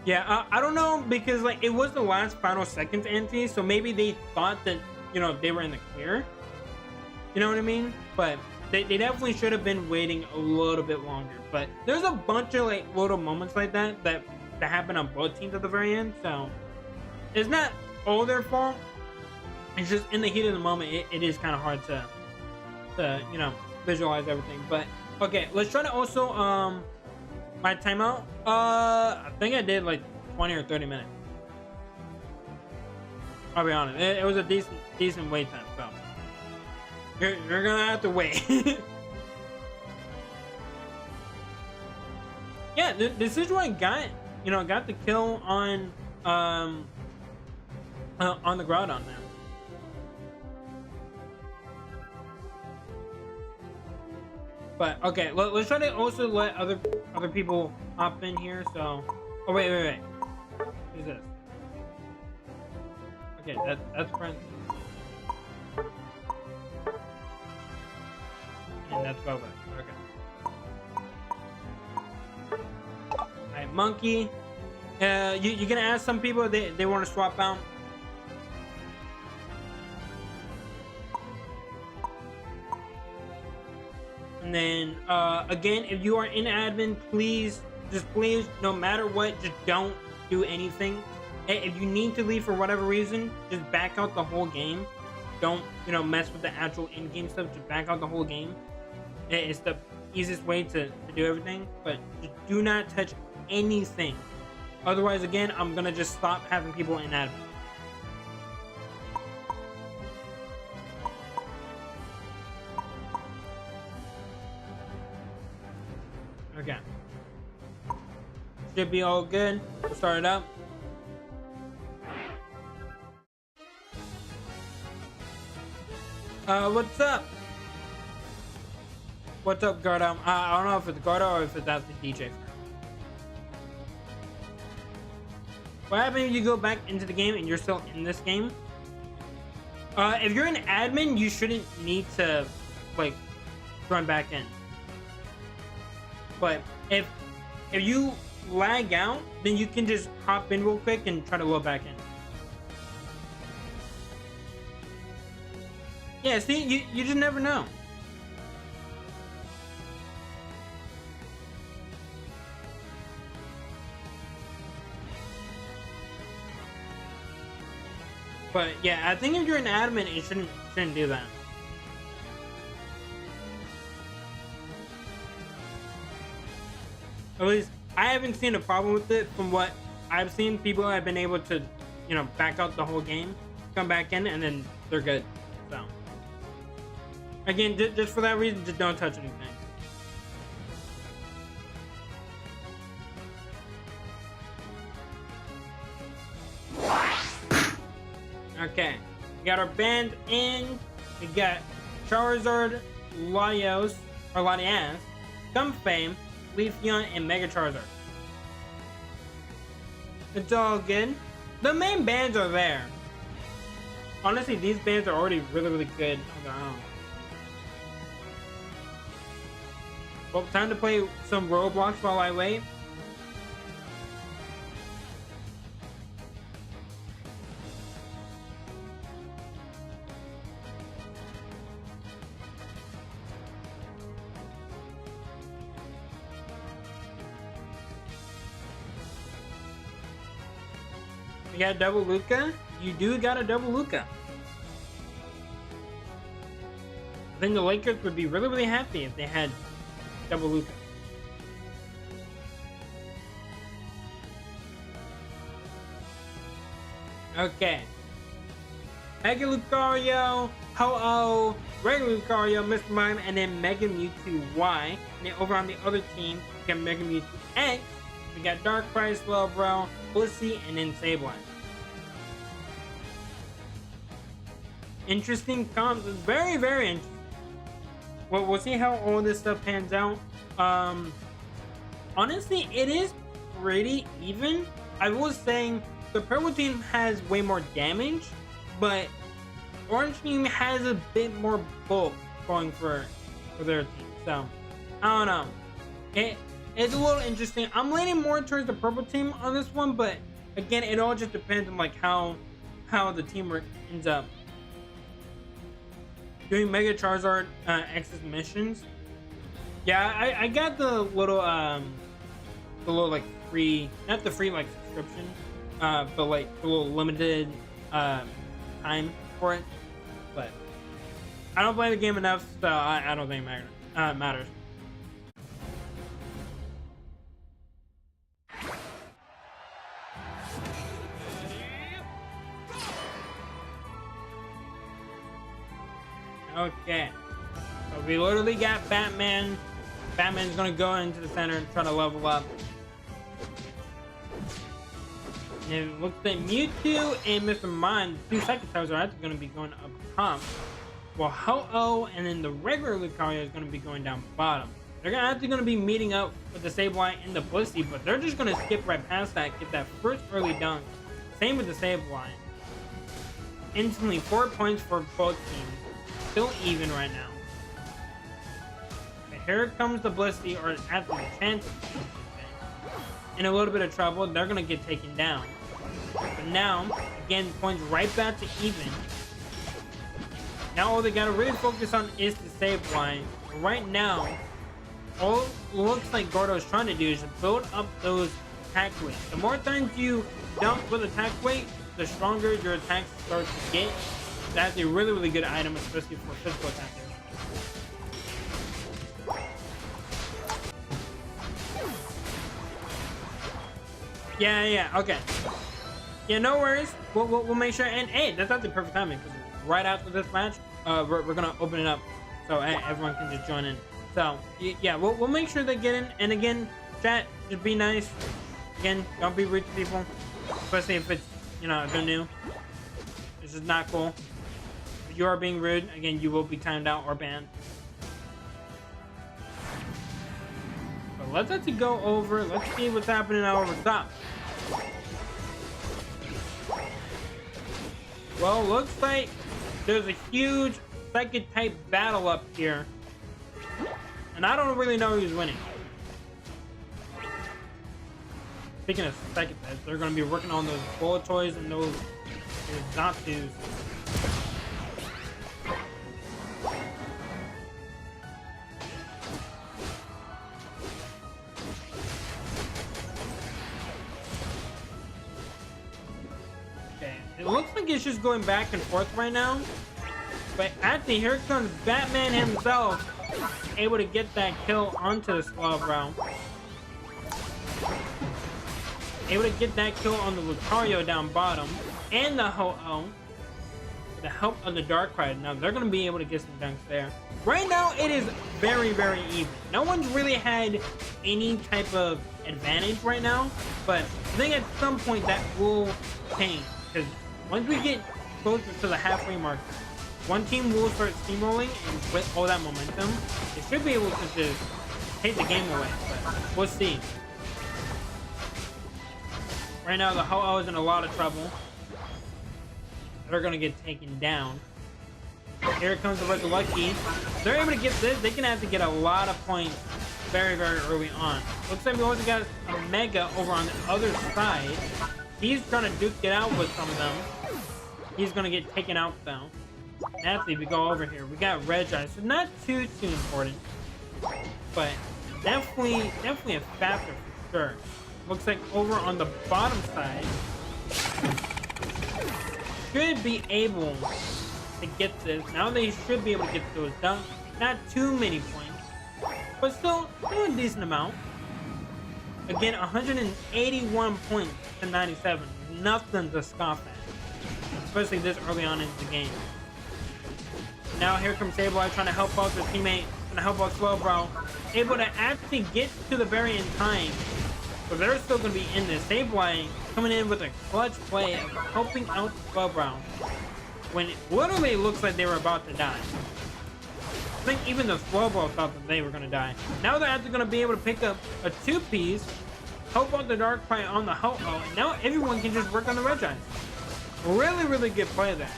Yeah, I don't know, because like it was the last final seconds ante, so maybe they thought that, you know, they were in the clear. You know what I mean? But they definitely should have been waiting a little bit longer. But there's a bunch of like little moments like that happen on both teams at the very end, so it's not all their fault. It's just in the heat of the moment, it is kind of hard to you know, visualize everything. But okay, let's try to also my timeout. I think I did like 20 or 30 minutes. I'll be honest, it was a decent wait time, so you're gonna have to wait. Yeah, this is what I got. You know, got the kill on the Groudon there. But okay, let's try to also let other people hop in here. So, oh wait. Who's this? Okay, that's Prince. And that's Boba. Okay. Alright, Monkey. You gonna ask some people they want to swap out? And then again, if you are in admin, please, no matter what, just don't do anything. If you need to leave for whatever reason, just back out the whole game. Don't, you know, mess with the actual in-game stuff. Just back out the whole game. It's the easiest way to do everything. But just do not touch anything. Otherwise, again, I'm gonna just stop having people in admin. Okay. Should be all good. We'll start it up. What's up? What's up, Gardo? I don't know if it's Gardo or if it's actually DJ. What happens if you go back into the game and you're still in this game? If you're an admin, you shouldn't need to, like, run back in. But if you lag out, then you can just hop in real quick and try to load back in. Yeah, see, you just never know. But yeah, I think if you're an admin, you shouldn't do that. At least I haven't seen a problem with it. From what I've seen, people have been able to, you know, back out the whole game, come back in, and then they're good. So again, just for that reason, just don't touch anything. Okay, we got our band in. We got Charizard, Latios, Comfame, Leafeon, and Mega Charizard. It's all good. The main bands are there. Honestly, these bands are already really good. Well, time to play some Roblox while I wait. You got a double Luca? You do got a double Luca. I think the Lakers would be really happy if they had double Luca. Okay. Mega Lucario, Ho-Oh, regular Lucario, Mr. Mime, and then Mega Mewtwo Y. And then over on the other team, you got Mega Mewtwo X, We got Darkrai, Slowbro, Blissey, and then Sableye. Interesting comps. Very, very interesting. Well, we'll see how all this stuff pans out. Honestly, it is pretty even. I was saying the purple team has way more damage, but orange team has a bit more bulk going for their team. So I don't know. It's a little interesting. I'm leaning more towards the purple team on this one, but again, it all just depends on like how the teamwork ends up. Doing Mega Charizard X's missions. Yeah, I got the little like free, not the free like subscription, but like the little limited time for it. But I don't play the game enough, so I don't think it matters. Okay, so we literally got Batman. Batman's gonna go into the center and try to level up. And it looks like Mewtwo and Mr. Mime, 2 second types, are actually gonna be going up top. While Ho-Oh and then the regular Lucario is gonna be going down bottom. They're actually gonna be meeting up with the Sableye and the Blissey, but they're just gonna skip right past that, get that first early dunk. Same with the Sableye. Instantly 4 points for both teams. Still even right now. Okay, here comes the Blissey, or after the chance in a little bit of trouble. They're gonna get taken down. But now, again, points right back to even. Now all they gotta really focus on is the Sableye. Right now, all it looks like Gordo's trying to do is to build up those attack weights. The more times you dunk with attack weight, the stronger your attacks start to get. That's a really, really good item, especially for physical attackers. Yeah, okay. Yeah, no worries. We'll make sure. And hey, that's not the perfect timing, because right after this match, we're gonna open it up so everyone can just join in. So yeah, we'll make sure they get in. And again, chat, just be nice. Again, don't be rude to people, especially if it's, you know, if they're new. This is not cool. If you are being rude, again, you will be timed out or banned. But let's actually go over. Let's see what's happening now over top. Well, looks like there's a huge psychic type battle up here, and I don't really know who's winning. Speaking of psychic types, they're going to be working on those bullet toys and those Zatus. It looks like it's just going back and forth right now. But actually, here comes Batman himself, able to get that kill onto the Slowbro. Able to get that kill on the Lucario down bottom. And the Ho-Oh. With the help of the Darkrai. Now, they're going to be able to get some dunks there. Right now, it is very, very even. No one's really had any type of advantage right now. But I think at some point that will change. Because once we get closer to the halfway mark, one team will start steamrolling, and with all that momentum, they should be able to just take the game away. But we'll see. Right now, the Ho-Oh is in a lot of trouble. They're going to get taken down. Here comes the Resurlucky. If they're able to get this, they can have to get a lot of points very, very early on. Looks like we also got a Mega over on the other side. He's trying to duke it out with some of them. He's going to get taken out though. Naturally, we go over here. We got Reggie, so not too important. But definitely a factor for sure. Looks like over on the bottom side, should be able to get this. Now they should be able to get those dunks. Not too many points, but still a decent amount. Again, 181 points to 97. Nothing to scoff at, especially this early on in the game. Now here comes Sableye trying to help out their teammate, trying to help out Slowbro. Able to actually get to the very end time So they're still going to be in this. Sableye coming in with a clutch play of helping out the 12 round when it literally looks like they were about to die. I think even the Slowbro thought that they were going to die. Now they're actually going to be able to pick up a 2-piece, help out the Dark Fight on the Ho-Oh, and now everyone can just work on the Regis. Really, really good play there.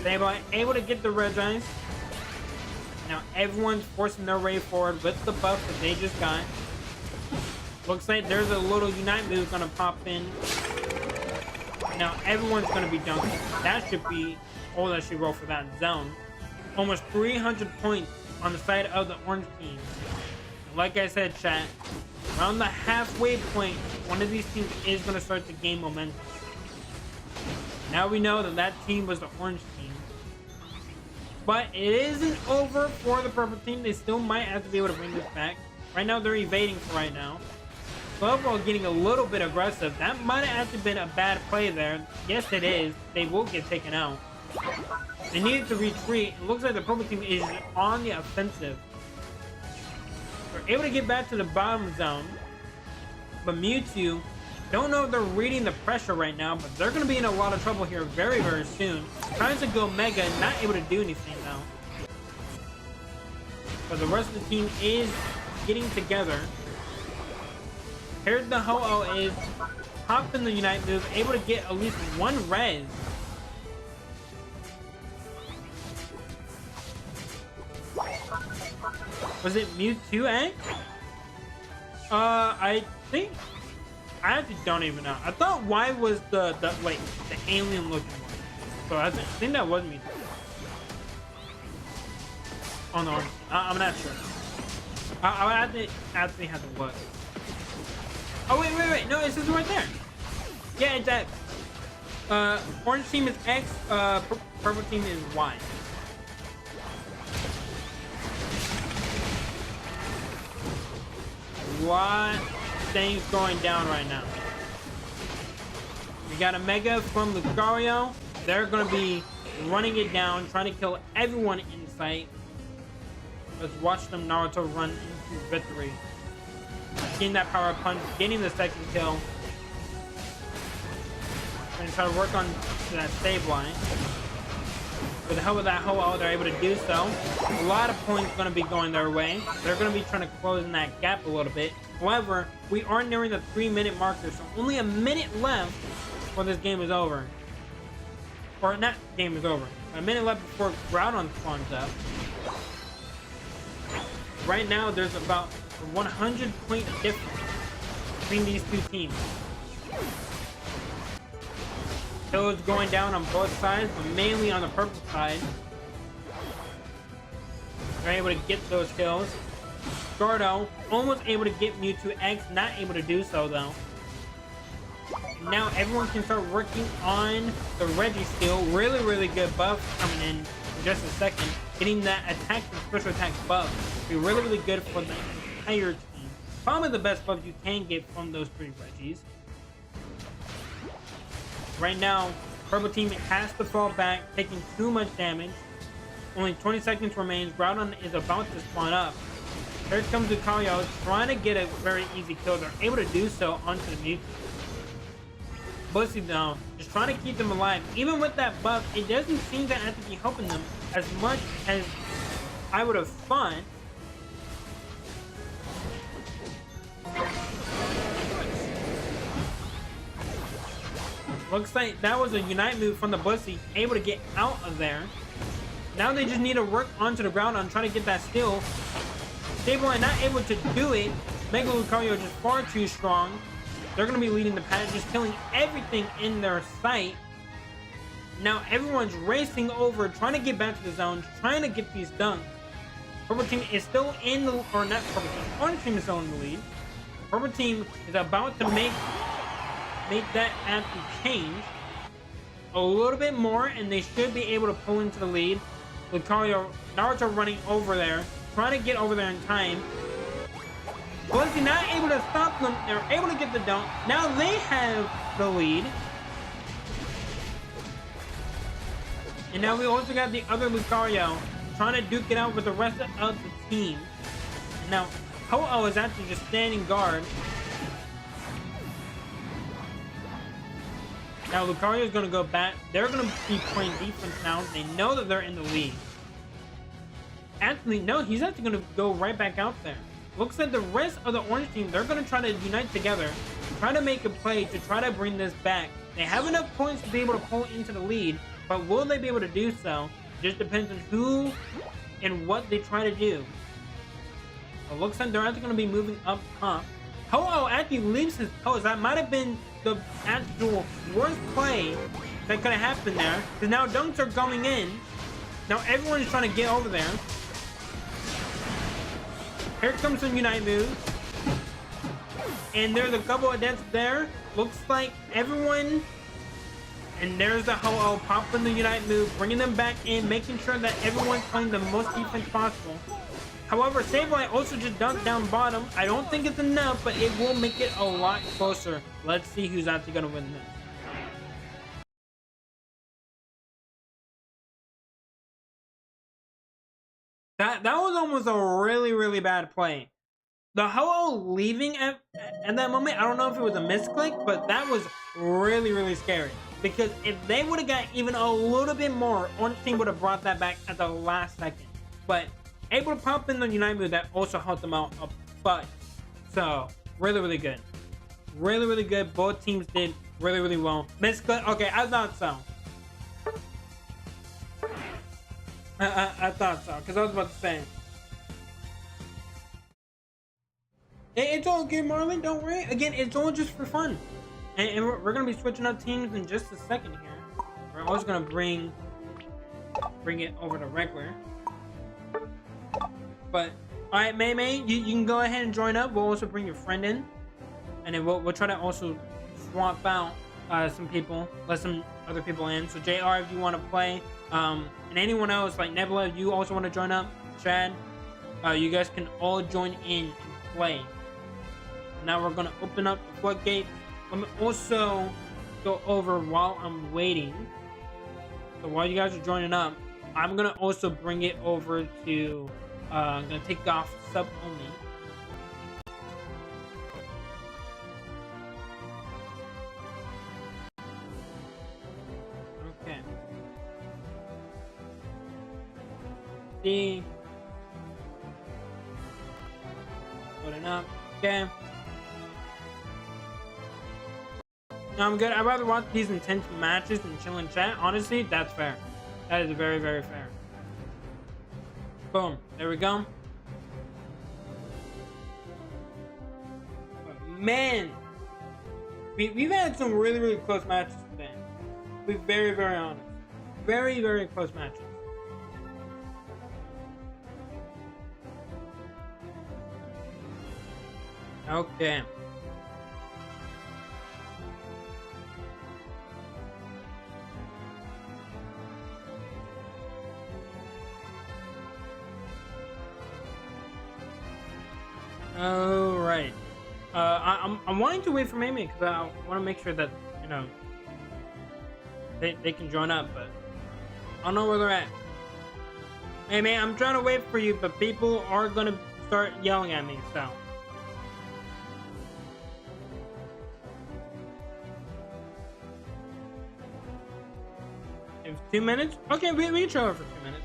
They were able to get the Regis. Now everyone's forcing their way forward with the buff that they just got. Looks like there's a little Unite move gonna pop in. Now everyone's gonna be dunking. That should be all that should roll for that zone. Almost 300 points on the side of the orange team. And like I said, chat, around the halfway point, one of these teams is gonna start to gain momentum. Now we know that that team was the orange team. But it isn't over for the purple team. They still might have to be able to bring this back. Right now, they're evading for right now. Overall, getting a little bit aggressive. That might have actually been a bad play there. Yes, it is. They will get taken out. They needed to retreat. It looks like the purple team is on the offensive. They're able to get back to the bottom zone. But Mewtwo, don't know if they're reading the pressure right now, but they're going to be in a lot of trouble here very, very soon. Trying to go Mega, not able to do anything now. But the rest of the team is getting together. Here's the Ho-Oh is popping the Unite move, able to get at least one res. Was it Mewtwo egg? I think I actually don't even know. I thought Y was the alien looking one. So I think that was Mewtwo. Oh no, I'm not sure. I actually have to look. Oh wait, no, it says right there. Yeah, it's X. Orange team is X, purple team is Y. What things going down right now? We got a Mega from Lucario. They're gonna be running it down, trying to kill everyone in sight. Let's watch them Naruto run into victory. Getting that power punch, getting the second kill. Gonna try to work on that save line. With the help of that Ho-Oh, they're able to do so. A lot of points gonna be going their way. They're gonna be trying to close in that gap a little bit. However, we are nearing the 3-minute marker, so only a minute left before this game is over. Or not game is over. A minute left before Groudon spawns up. Right now, there's about a 100-point difference between these two teams. Kills going down on both sides, but mainly on the purple side. They're able to get those kills. Scardo almost able to get Mewtwo X, not able to do so though. Now everyone can start working on the Registeel. Really, really good buff coming in just a second. Getting that attack and special attack buff. Be really, really good for the entire team. Probably the best buff you can get from those 3 Regis. Right now, purple team has to fall back, taking too much damage. Only 20 seconds remains. Groudon is about to spawn up. Here comes Lucario trying to get a very easy kill. They're able to do so onto the Mewtwo. Bussy though, just trying to keep them alive. Even with that buff, it doesn't seem to have to be helping them as much as I would have thought. Looks like that was a Unite move from the Bussy, able to get out of there. Now they just need to work onto the ground on trying to get that steal. Sableye not able to do it. Mega Lucario just far too strong. They're going to be leading the pack, just killing everything in their sight. Now everyone's racing over, trying to get back to the zone, trying to get these dunks. Purple team is still in the, or not purple team, orange team is still in the lead. Purple team is about to make that actually change a little bit more, and they should be able to pull into the lead. Lucario, Naruto running over there, trying to get over there in time. Bussy not able to stop them. They're able to get the dunk. Now they have the lead. And now we also got the other Lucario trying to duke it out with the rest of the team. And now Ho-Oh is actually just standing guard. Now Lucario is going to go back. They're going to be playing defense now. They know that they're in the lead. Actually, no, he's actually going to go right back out there. Looks like the rest of the orange team, they're going to try to unite together, try to make a play to try to bring this back. They have enough points to be able to pull into the lead, but will they be able to do so? Just depends on who and what they try to do. It looks like they're actually going to be moving up top. Ho-Oh actually leaves his post. That might have been the actual worst play that could have happened there. Because now dunks are going in. Now everyone is trying to get over there. Here comes some Unite moves. And there's a couple of deaths there. Looks like everyone... And there's the Ho-Oh popping the Unite move, bringing them back in, making sure that everyone's playing the most defense possible. However, Sableye also just dunked down bottom. I don't think it's enough, but it will make it a lot closer. Let's see who's actually going to win this. That was almost a really, really bad play. The Ho-Oh leaving at that moment, I don't know if it was a misclick, but that was really, really scary. Because if they would have got even a little bit more, Orange Team would have brought that back at the last second. But able to pop in the Unite move, that also helped them out a bunch. So, really, really good. Really, really good. Both teams did really, really well. Misclick, okay, I thought so. I thought so, because I was about to say. It's all good, Marlon, don't worry. Again, it's all just for fun. And we're going to be switching up teams in just a second here. We're also going to bring it over to regular. But, alright, May, you can go ahead and join up. We'll also bring your friend in. And then we'll try to also swap out some people. Let some other people in. So, JR, if you want to play. And anyone else, like Nebula, if you also want to join up. Chad, you guys can all join in and play. Now we're going to open up the floodgates. Let me also go over while I'm waiting. So while you guys are joining up, I'm going to also bring it over to... I'm going to take off sub only. Okay. See. Loading up. Okay. No, I'm good. I'd rather watch these intense matches than chill in chat. Honestly, that's fair. That is very, very fair. Boom. There we go. But man, we've had some really, really close matches today. To be very, very honest. Very, very close matches. Okay. All right. I'm wanting to wait for Mimi because I want to make sure that, you know, they can join up, but I don't know where they're at. Hey man, I'm trying to wait for you, but people are gonna start yelling at me, so. It's 2 minutes? Okay, we can chill for 2 minutes.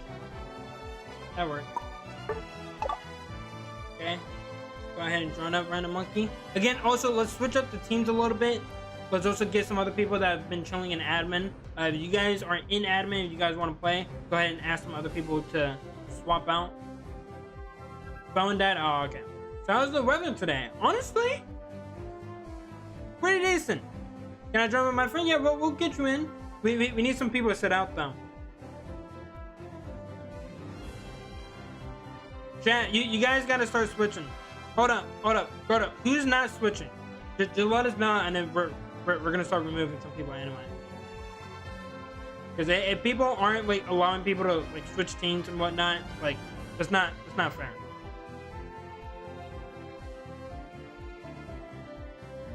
That works. Okay. Go ahead and join up, Random Monkey. Again, also, let's switch up the teams a little bit. Let's also get some other people that have been chilling in admin. If you guys are in admin, if you guys want to play, go ahead and ask some other people to swap out. Phone dad? Oh, okay. So how's the weather today? Honestly, pretty decent. Can I join with my friend? Yeah, we'll get you in. We need some people to sit out, though. Chat, you guys got to start switching. Hold up. Who's not switching? Just let us know, and then we're gonna start removing some people anyway. Because if people aren't like allowing people to like switch teams and whatnot, like it's not fair.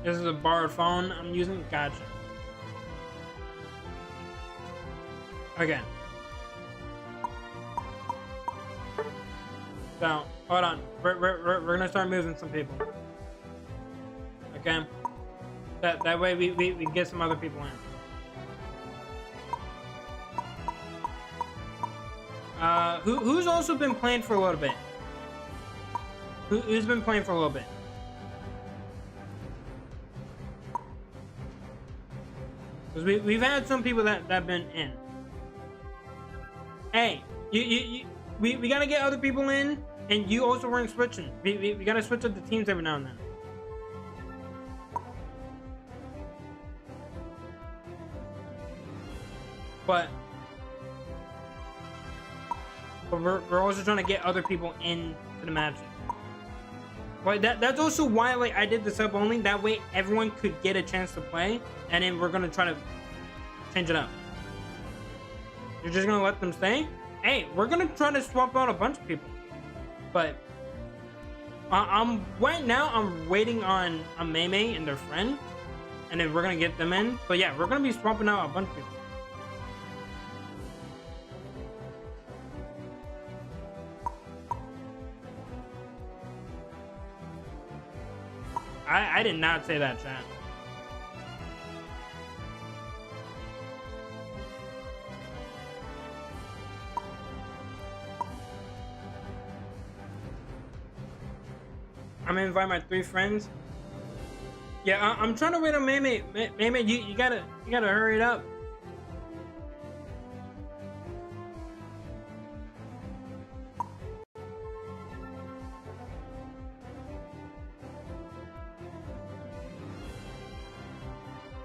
This is a borrowed phone I'm using. Gotcha. Okay. So hold on, we're gonna start moving some people. Okay, that way we get some other people in. Who's also been playing for a little bit? Who's been playing for a little bit? Because we've had some people that have been in. Hey, we gotta get other people in, and you also weren't switching. We gotta switch up the teams every now and then. But we're also trying to get other people into the matches. But that's also why like I did the sub only. That way everyone could get a chance to play, and then we're gonna try to change it up. You're just gonna let them stay? Hey, we're gonna try to swap out a bunch of people. But I'm right now I'm waiting on a Mei and their friend, and then we're gonna get them in. But yeah, we're gonna be swapping out a bunch of people. I did not say that, chat. I'm gonna invite my 3 friends. Yeah, I'm trying to wait on Mei. You gotta hurry it up.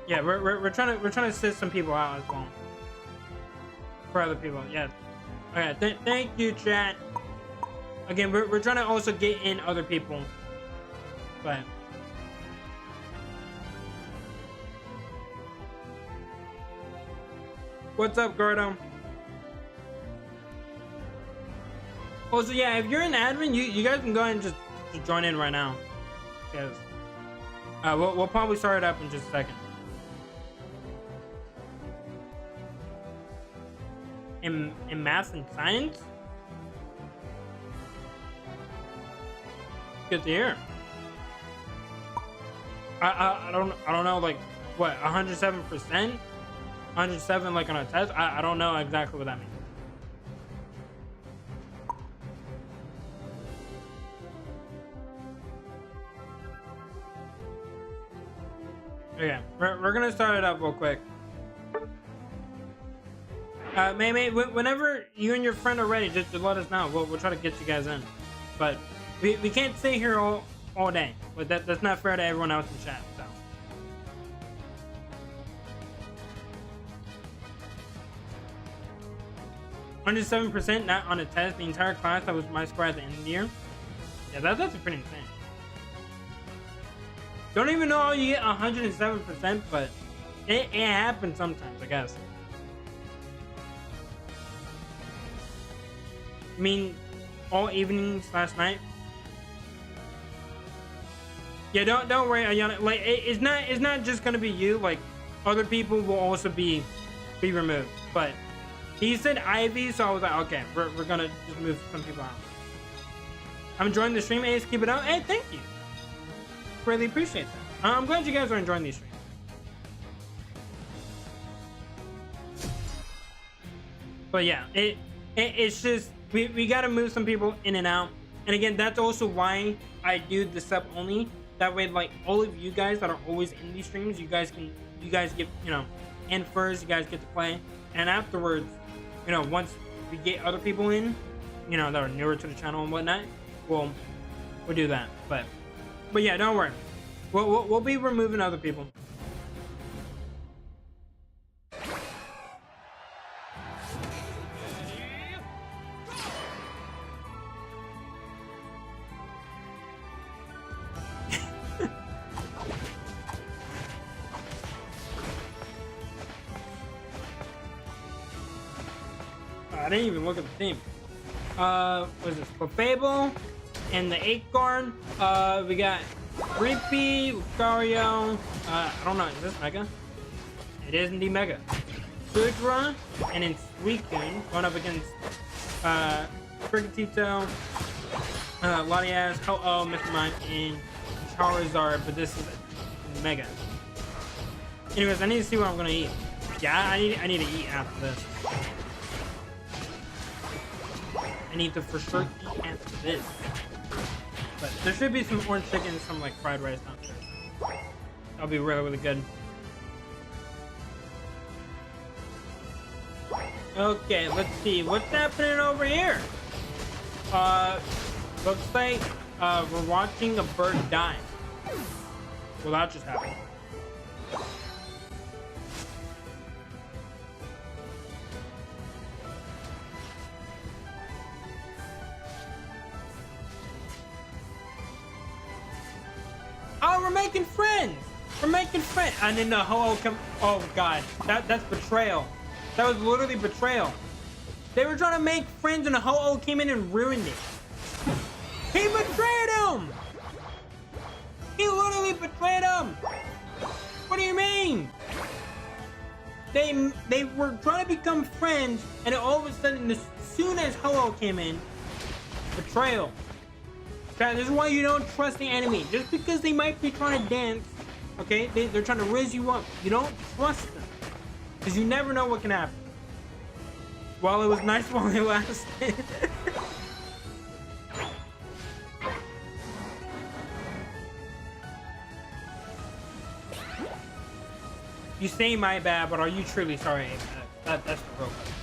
Yeah, we're trying to assist some people out as well. For other people, yeah. Okay, thank you, chat. Again, we're trying to also get in other people. But what's up, Gordo? Also, yeah, if you're an admin, you guys can go ahead and just join in right now. Because we'll probably start it up in just a second. In math and science? Good to hear. I don't know, like what, 107%? 107 like on a test? I don't know exactly what that means. Okay, we're gonna start it up real quick. Mei, whenever you and your friend are ready, just let us know. We'll try to get you guys in. But we can't stay here all day. But that's not fair to everyone else in chat. So 107% not on a test. The entire class that was my score at the end of the year. Yeah, that's pretty insane. Don't even know how you get 107%, but it happens sometimes, I guess. I mean, all evening / night. Yeah, don't worry, Ayana. Like, it's not just gonna be you. Like, other people will also be removed. But he said Ivy, so I was like, okay, we're gonna just move some people out. I'm enjoying the stream. Ace, keep it out. Hey, thank you. Really appreciate that. I'm glad you guys are enjoying these streams. But yeah, it's just we gotta move some people in and out. And again, that's also why I do the sub only. That way, like, all of you guys that are always in these streams, you guys get, you know, in first, you guys get to play, and afterwards, you know, once we get other people in, you know, that are newer to the channel and whatnot, we'll do that. But yeah, don't worry, we'll be removing other people. I didn't even look at the team. What is this? For Fable and the 8 guard. We got Reapy, Lucario. I don't know. Is this Mega? It is indeed Mega. Sudra, and then Suicune going up against Sprigatito, Latias, oh, Mr. Mime, and Charizard, but this is Mega. Anyways, I need to see what I'm gonna eat. Yeah, I need to eat after this. I need to for sure eat after this. But there should be some orange chicken and some like fried rice downstairs. That'll be really, really good. Okay, let's see what's happening over here. Looks like we're watching a bird die. Well, that just happened. Oh, we're making friends. We're making friends. And then the Ho-Oh come. Oh God, that's betrayal. That was literally betrayal. They were trying to make friends and the Ho-Oh came in and ruined it. He betrayed him. He literally betrayed him. What do you mean? They were trying to become friends, and all of a sudden, as soon as Ho-Oh came in, betrayal. This is why you don't trust the enemy. Just because they might be trying to dance, okay? They're trying to raise you up. You don't trust them. Because you never know what can happen. Well, it was nice while it lasted. You say my bad, but are you truly sorry? That's the real question.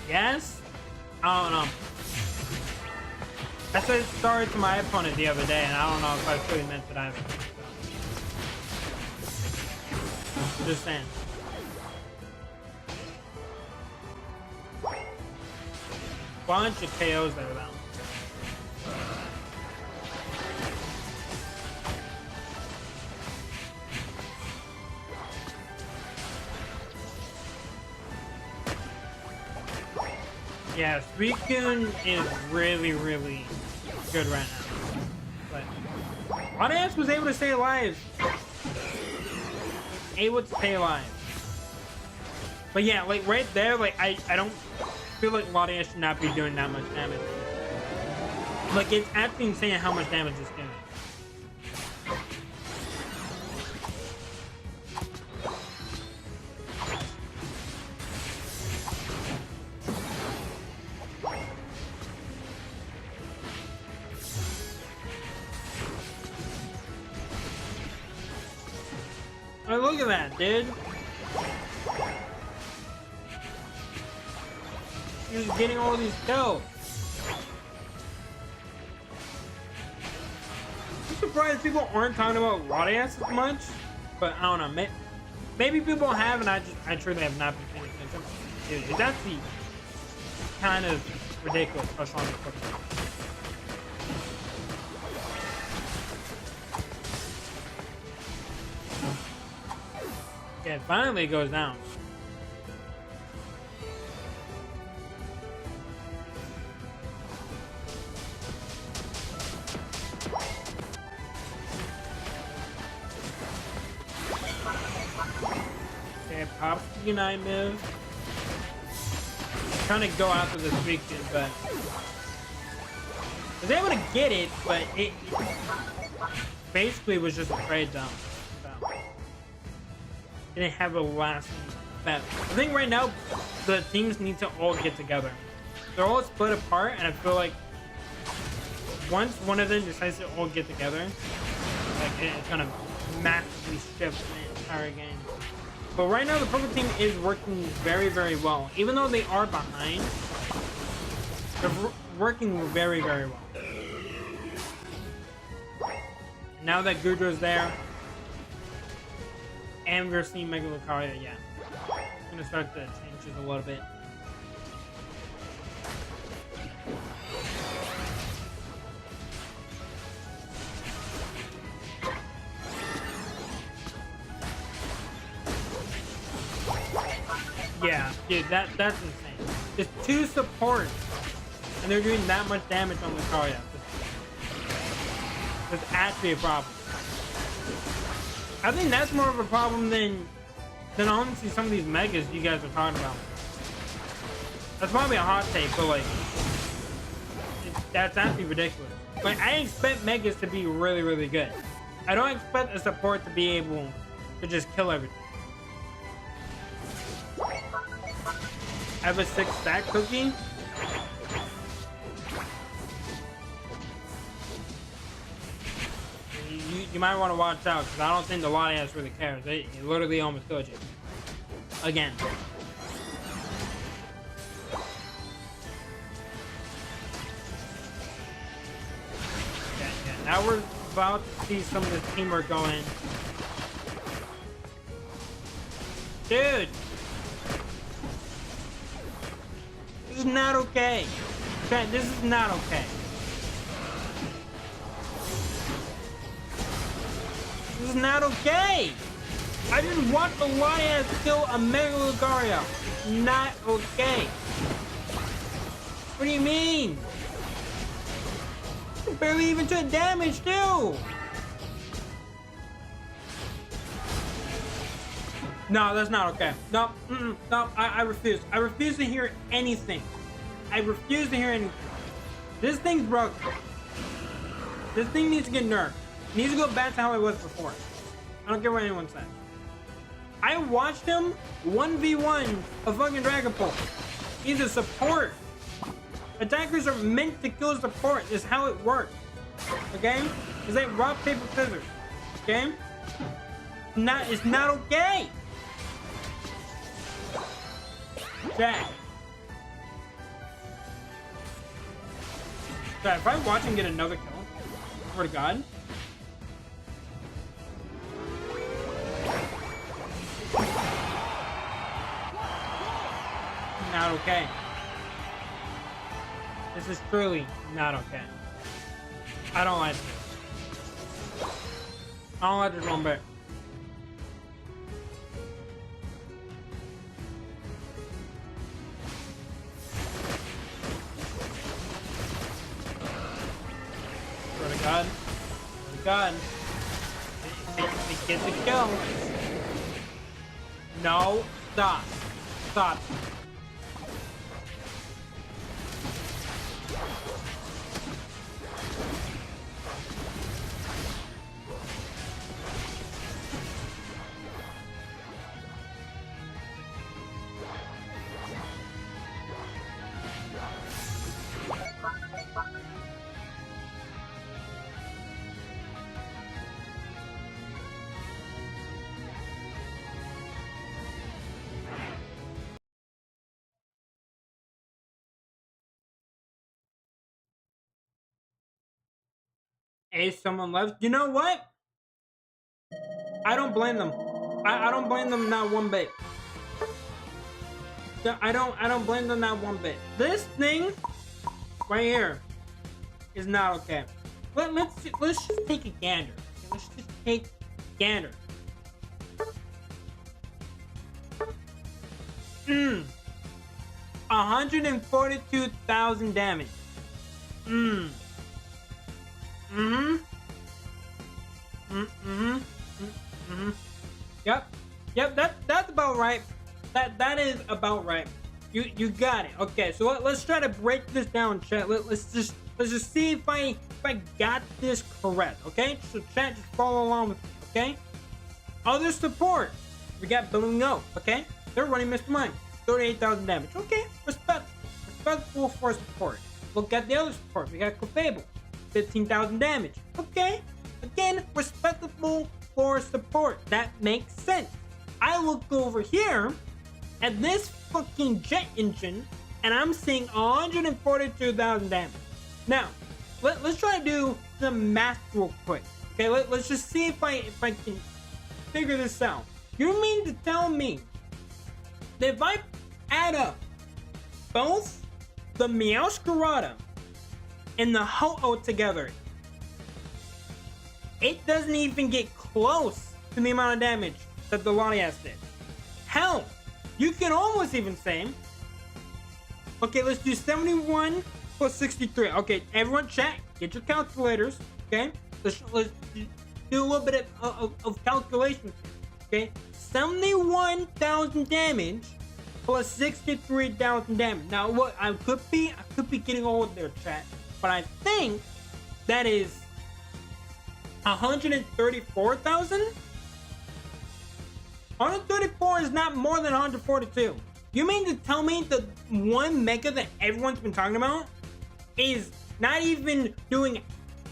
Yes? I don't know. I said sorry to my opponent the other day, and I don't know if I truly meant it either. So. Just saying. Bunch of KOs there, though. Yeah, Suicune is really, really good right now. But Latias was able to stay alive. Able to stay alive. But yeah, like right there, like I don't feel like Latias should not be doing that much damage. Like it's actually insane how much damage it's doing. Oh, look at that, dude. He's getting all these kills. I'm surprised people aren't talking about Latias as much, but I don't know. Maybe people have, and I truly have not been paying attention. Dude, it's actually kind of ridiculous how strong it's looking. Yeah, it finally goes down. Okay, pops the Unite move. I'm trying to go after this Suicune, but I was able to get it, but it basically was just a trade down. So. Didn't have a lasting effect. I think right now the teams need to all get together. They're all split apart, and I feel like once one of them decides to all get together, like it's gonna massively shift the entire game. But right now the purple team is working very, very well. Even though they are behind, they're working very, very well. Now that Goodrow's there, and we're seeing Mega Lucario, yeah. I'm gonna start to change it a little bit. Yeah, dude, that's insane. Just 2 supports, and they're doing that much damage on Lucario. That's actually a problem. I think that's more of a problem than honestly some of these megas you guys are talking about. That's probably a hot take, but like, that's actually ridiculous. Like, I expect megas to be really, really good. I don't expect a support to be able to just kill everything. I have a 6-stack cookie. You might want to watch out, because I don't think the Latias really cares. It literally almost killed you. Again. Yeah. Now we're about to see some of the teamwork going. Dude! This is not okay. Okay, this is not okay. This is not okay. I just want the Latias to kill a Mega Lucario. Not okay. What do you mean? You barely even took damage too. No, that's not okay. No, no, I refuse. I refuse to hear anything. I refuse to hear anything. This thing's broken. This thing needs to get nerfed. It needs to go back to how it was before. I don't care what anyone says. I watched him 1v1 a fucking Dragon Ball. He's a support. Attackers are meant to kill support. This is how it works. Okay? It's like rock, paper, scissors. Okay? It's not okay. Jack. Jack, if I watch him get another kill, swear to God. Not okay. This is truly not okay. I don't like this. I don't like this one bit. Swear to God. Swear to God. It gets a kill. No. Stop. Stop. Hey, someone left. You know what? I don't blame them. I don't blame them not one bit. I don't blame them not one bit. This thing right here is not okay. Let's just take a gander. Let's just take a gander. 142,000 damage. Yep, that's about right. That is about right. You got it. Okay, so let's try to break this down, chat. Let's just see if I got this correct. Okay, so chat, just follow along with me. Okay. Other support, we got Balloon Go. Okay, they're running Mr. Mime, 38,000 damage. Okay, respectful for support. Look at the other support. We got Clefable, 15,000 damage. Okay, again, respectable for support. That makes sense. I look over here at this fucking jet engine, and I'm seeing 142,000 damage. Now, let's try to do some math real quick. Okay, let's just see if I can figure this out. You mean to tell me that if I add up both the Meowscarada and the Ho-Oh together, it doesn't even get close to the amount of damage that the Latias did? Hell, you can almost even say, okay, let's do 71 plus 63. Okay, everyone chat, get your calculators. Okay, let's do a little bit of calculations. Okay, 71,000 damage plus 63,000 damage. Now, what I could be getting old there, chat, but I think that is 134,000. 134 is not more than 142. You mean to tell me the one mecha that everyone's been talking about is not even doing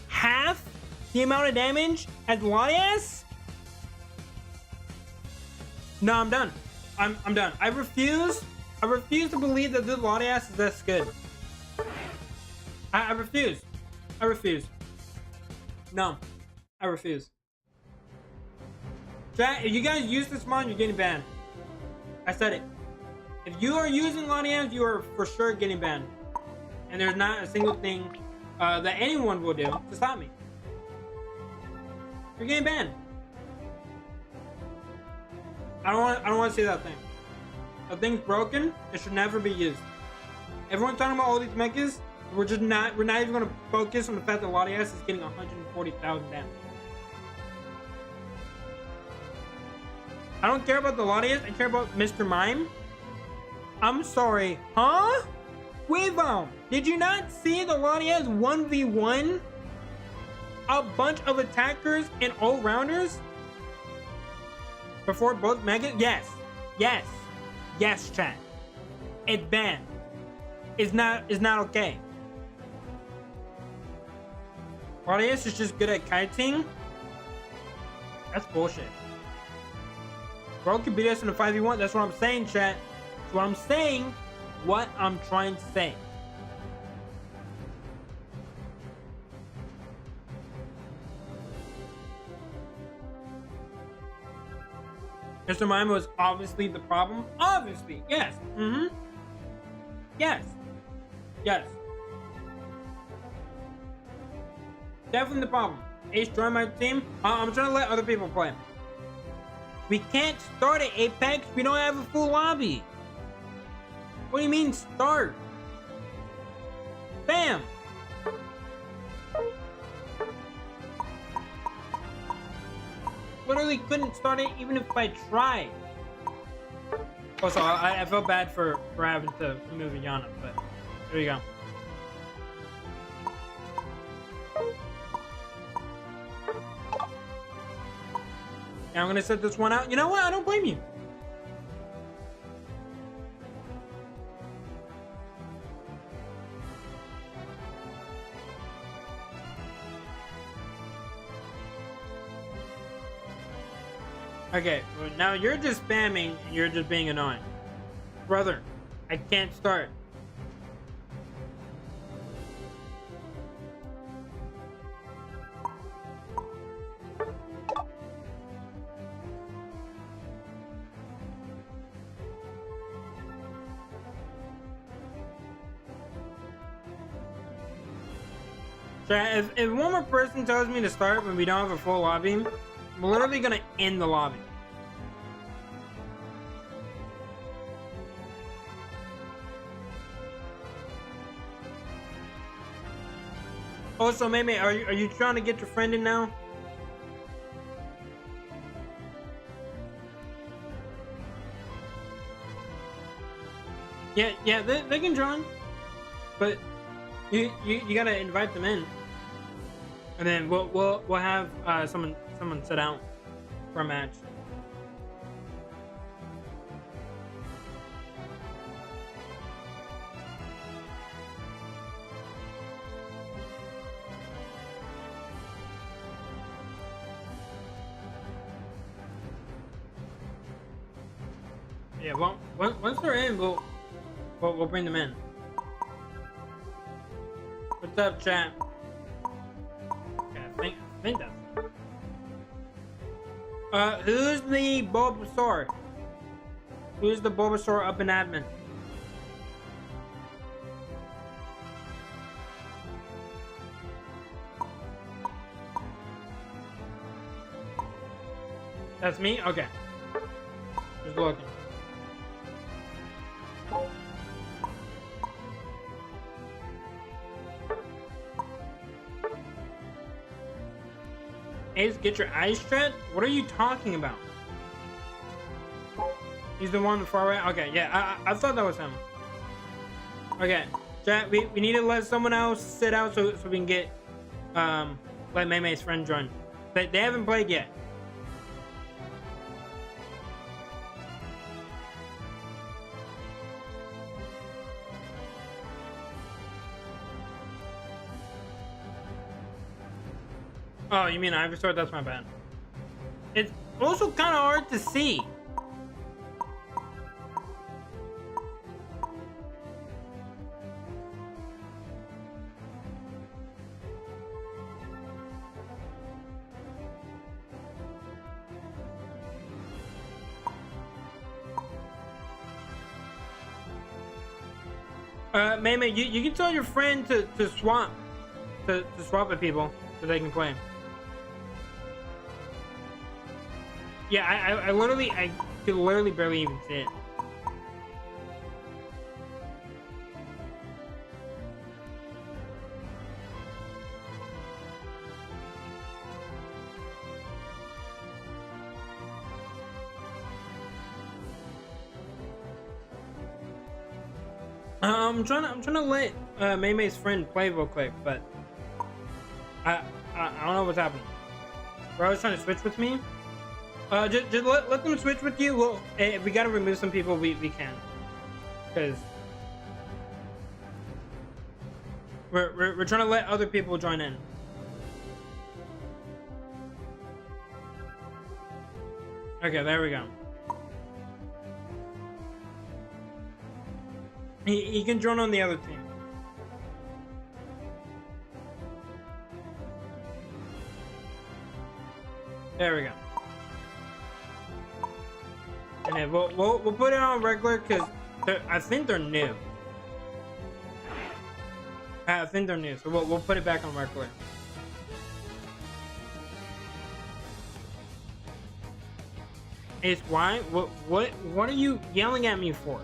half the amount of damage as Latias? No, I'm done. I'm done. I refuse to believe that this Latias is this good. I refuse. I refuse. No, I refuse. Chat, if you guys use this mod, you're getting banned. I said it. If you are using Latias, you are for sure getting banned. And there's not a single thing that anyone will do to stop me. You're getting banned. I don't want to see that thing. The thing's broken. It should never be used. Everyone's talking about all these mechas. We're not even gonna focus on the fact that Latias is getting 140,000 damage. I don't care about the Latias. I care about Mr. Mime. I'm sorry, huh? Weavon, did you not see the Latias 1v1 a bunch of attackers and all-rounders before both Megan? Yes, chat. It's banned. It's not okay. Latias is just good at kiting. That's bullshit. Bro can beat us in a 5v1. That's what I'm saying, chat. That's what I'm saying. What I'm trying to say. Mr. Mime was obviously the problem. Obviously, yes. Yes. Definitely the problem. Ace, join my team. I'm trying to let other people play. We can't start at Apex. We don't have a full lobby. What do you mean start? Bam. Literally couldn't start it even if I tried. Also, I felt bad for having to remove Yana, but there you go. Now I'm gonna set this one out. You know what? I don't blame you. Okay, well, now you're just spamming and you're just being annoying. Brother, I can't start. If one more person tells me to start when we don't have a full lobby, I'm literally gonna end the lobby. Also, maybe are you trying to get your friend in now? Yeah, they can join, but you gotta invite them in, and then we'll have someone sit out for a match. Yeah, well, once they're in, we'll bring them in. What's up, chat? Okay, I think that's it. Who's the Bulbasaur? Who's the Bulbasaur up in admin? That's me? Okay. Just looking. Ace, get your eyes shut? What are you talking about? He's the one far away? Okay, yeah, I thought that was him. Okay, chat, we need to let someone else sit out so we can get, let Maymay's friend join. But they haven't played yet. Oh, you mean Ivysaur? That's my bad. It's also kind of hard to see. Maymay, you can tell your friend to swap with people so they can play. Yeah, I could literally barely even see it. I'm trying to let Maymay's friend play real quick, but I don't know what's happening. Bro, I was trying to switch with me. Just let them switch with you. Well, if we gotta remove some people, we can, because we're trying to let other people join in. Okay, there we go. He can join on the other team. There we go. And then we'll put it on regular because I think they're new. I think they're new, so we'll put it back on regular. Ace, why? What are you yelling at me for?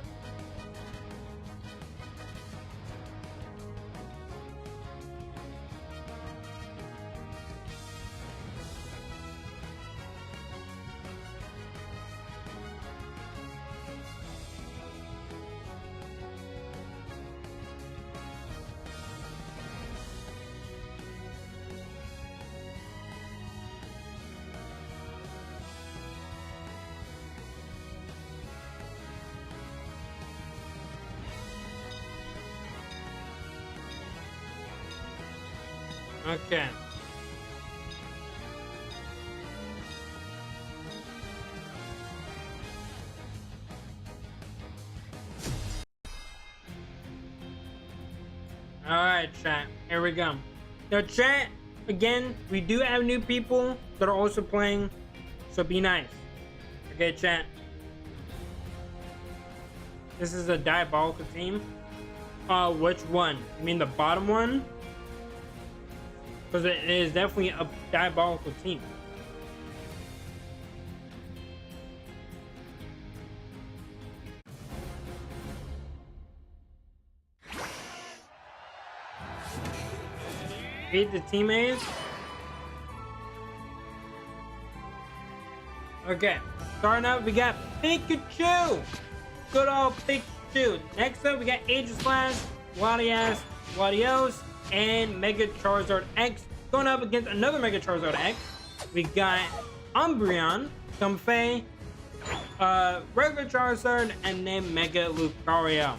Okay. Alright, chat. Here we go. Now, chat, again, we do have new people that are also playing, so be nice. Okay, chat. This is a diabolical team. Which one? You mean the bottom one? Because it is definitely a diabolical team. Beat the teammates. Okay, starting out, we got Pikachu. Good old Pikachu. Next up, we got Aegislash, Latios, and Mega Charizard X. Going up against another Mega Charizard X, we got Umbreon, Comfey, regular Charizard, and then Mega Lucario.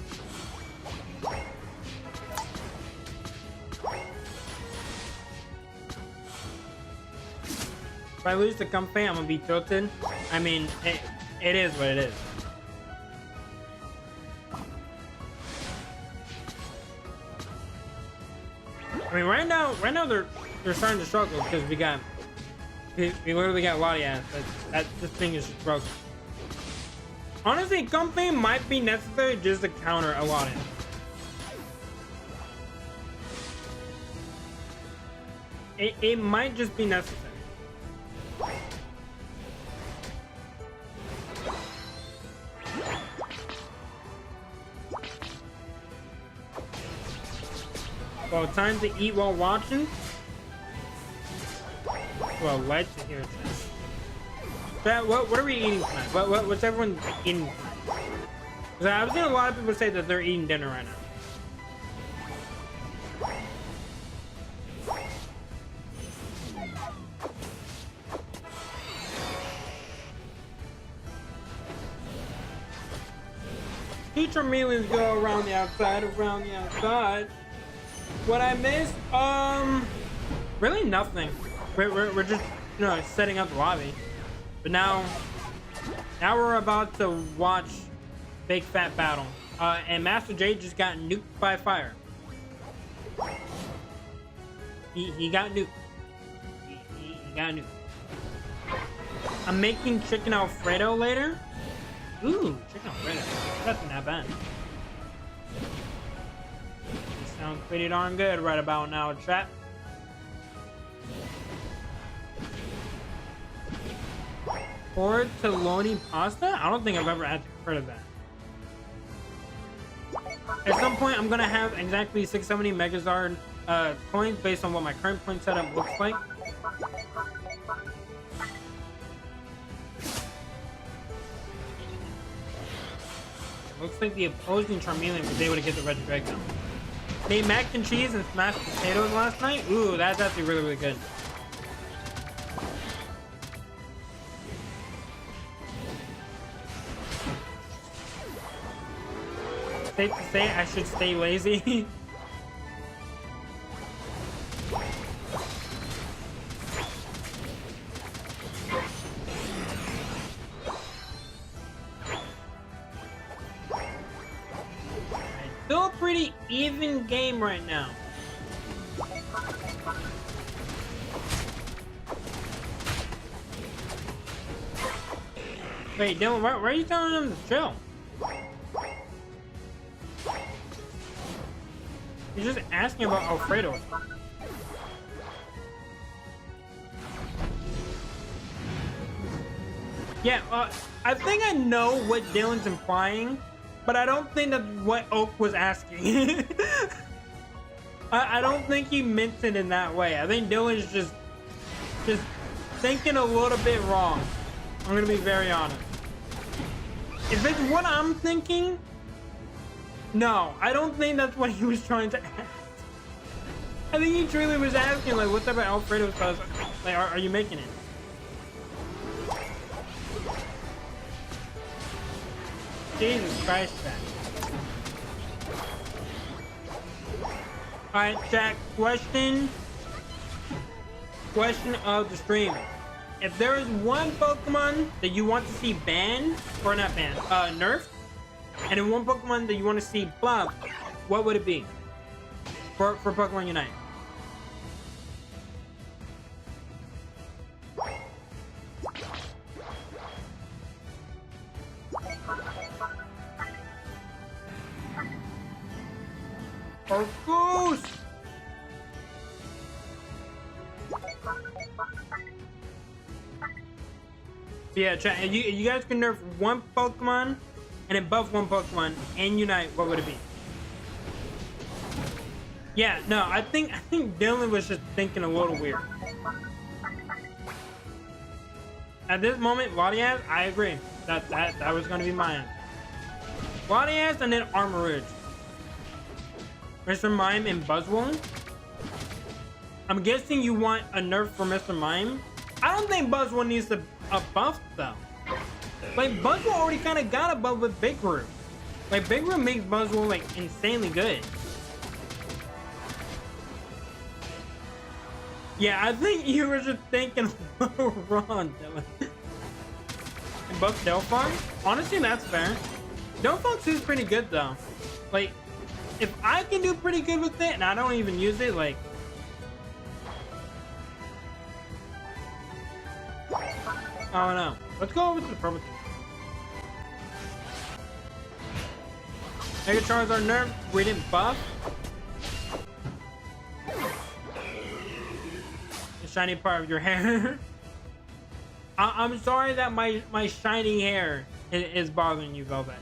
If I lose to Comfey, I'm gonna be tilted. I mean, it is what it is. I mean, right now they're starting to struggle because we literally got Latias. This thing is just broken. Honestly, Comfey might be necessary just to counter a Latias. It might just be necessary. Well, time to eat while watching. well, light to here. What are we eating tonight? What's everyone eating tonight? Because I've seen a lot of people say that they're eating dinner right now. Teacher Mealings go around the outside, around the outside. What I missed? Really nothing. We're just, you know, setting up the lobby. But now we're about to watch Big Fat Battle. And Master J just got nuked by fire. He got nuked. He got nuked. I'm making chicken Alfredo later. Ooh, chicken Alfredo. That's not bad. Sounds pretty darn good right about now, chat. Tortelloni pasta? I don't think I've ever heard of that. At some point, I'm gonna have exactly 670 Megazard coins based on what my current point setup looks like. Looks like the opposing Charmeleon was able to get the red dragon. Made mac and cheese and smashed potatoes last night. Ooh, that's actually really, really good. Safe to say I should stay lazy. Still a pretty even game right now. Wait, Dylan, why are you telling them to chill? You're just asking about Alfredo. Yeah, I think I know what Dylan's implying, but I don't think that's what Oak was asking. I don't think he meant it in that way. I think Dylan's just thinking a little bit wrong. I'm gonna be very honest. If it's what I'm thinking, no, I don't think that's what he was trying to ask. I think he truly was asking, like, what type of Alfredo sauce, like, are you making it? Jesus Christ, Jack. Alright, Jack, question of the stream. If there is one Pokemon that you want to see banned, or not banned, nerfed, and then one Pokemon that you want to see buffed, what would it be? For Pokemon Unite. Of course! Yeah, chat, if you guys can nerf one Pokemon and then buff one Pokemon and Unite, what would it be? Yeah, no, I think Dylan was just thinking a little weird. At this moment, Latias, I agree. That was gonna be mine. Latias and then Armorage. Mr. Mime and Buzzwole. I'm guessing you want a nerf for Mr. Mime. I don't think Buzzwole needs a buff though. Like Buzzwole already kind of got a buff with Big Root. Like Big Root makes Buzzwole like insanely good. Yeah, I think you were just thinking wrong, Dylan. And buff Delphox? Honestly, that's fair. Delphox is pretty good though. Like, if I can do pretty good with it and I don't even use it, like, I don't know. Let's go over to the purple team. Mega Charizard nerf. We didn't buff. The shiny part of your hair. I'm sorry that my shiny hair is bothering you, Velvet.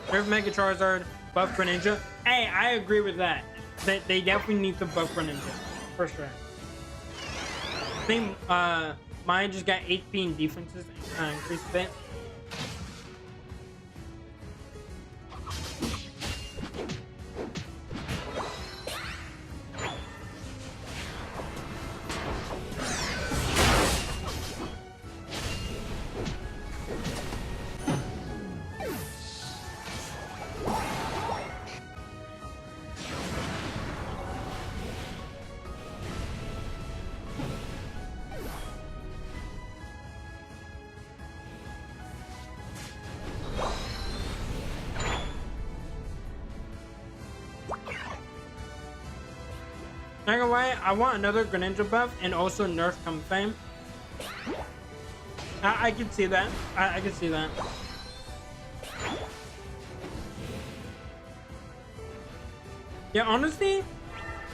Nerf Mega Charizard. Buff Greninja. Hey, I agree with that. They definitely need to buff Greninja. For sure. I think mine just got HP and defenses increased a bit. Not gonna lie, I want another Greninja buff and also nerf Comfame. I can see that. I can see that. Yeah, honestly,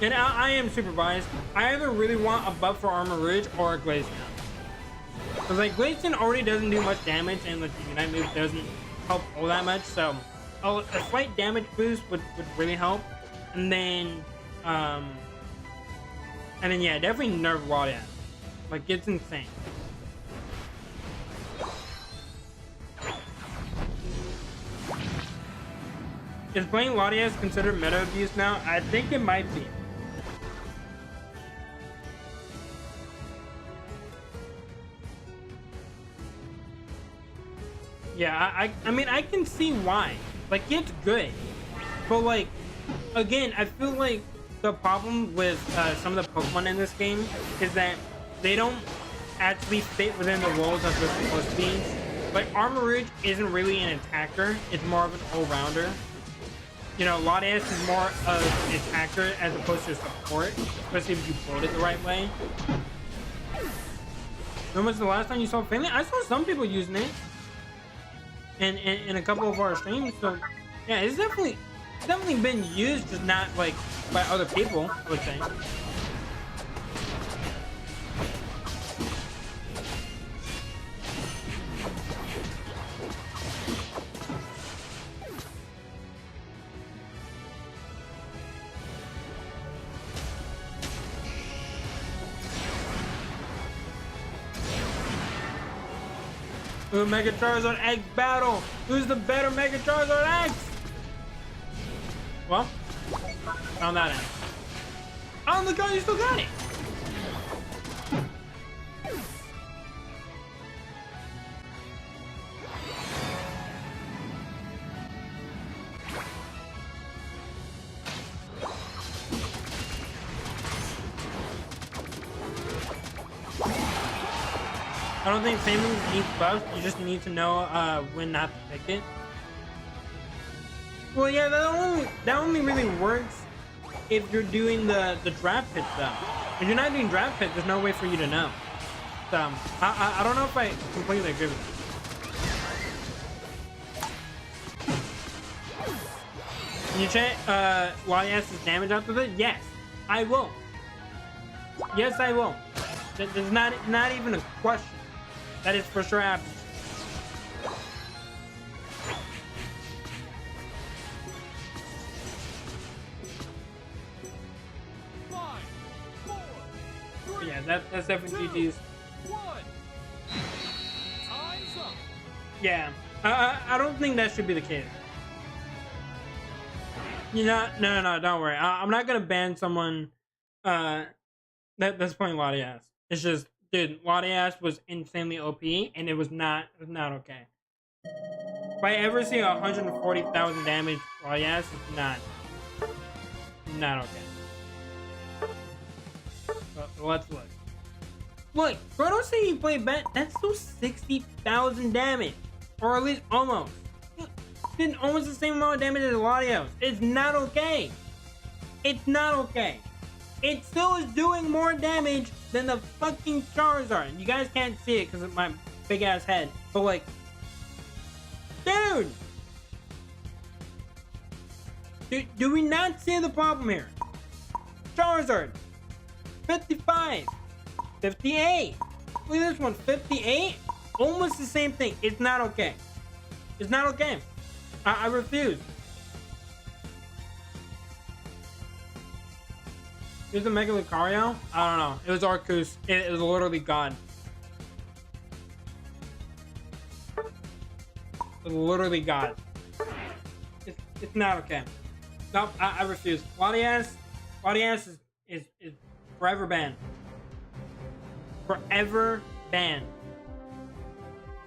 and I am super biased. I either really want a buff for Armor Ridge or a Glaceon. Because like Glaceon already doesn't do much damage and like the Unite move doesn't help all that much. So a slight damage boost would really help. And then yeah, definitely nerf Latias. Like it's insane. Is playing Latias considered meta abuse now? I think it might be. Yeah, I mean I can see why. Like it's good, but like again, I feel like the problem with some of the Pokemon in this game is that they don't actually fit within the roles that they're supposed to be. Like Armor Ridge isn't really an attacker; it's more of an all-rounder. You know, Latias is more of an attacker as opposed to support, especially if you build it the right way. When was the last time you saw Finley? I saw some people using it in a couple of our streams. So yeah, it's definitely been used, just not like by other people, I would say. Ooh, Mega Charizard X battle. Who's the better Mega Charizard X? Well, found that out. Oh, look how you still got it. I don't think Family needs buffs. You just need to know when not to pick it. Well, yeah, that only really works if you're doing the draft pit stuff. If you're not doing draft pit, there's no way for you to know. So I don't know if I completely agree with that. Can you check Latias' damage after this? Yes, I will. Yes, I will. There's not even a question. That is for sure happening. Yeah, that's definitely GG's. Yeah, I don't think that should be the case. You know, no, don't worry. I'm not gonna ban someone that's playing Latias. It's just, dude, Latias was insanely OP, and it was not okay. If I ever see 140,000 damage Latias, it's not okay. So let's look. Look, bro, don't say he played bad. That's still 60,000 damage, or at least almost. Did almost the same amount of damage as Latias. It's not okay. It's not okay. It still is doing more damage than the fucking Charizard. You guys can't see it because of my big ass head, but like, dude, do we not see the problem here? Charizard, 55, 58. Look at this one, 58. Almost the same thing. It's not okay. It's not okay. I refuse. It was a Mega Lucario? I don't know. It was Arceus. It was literally God. It was literally God. It's not okay. Nope, I refuse. Latias is forever banned. Forever banned.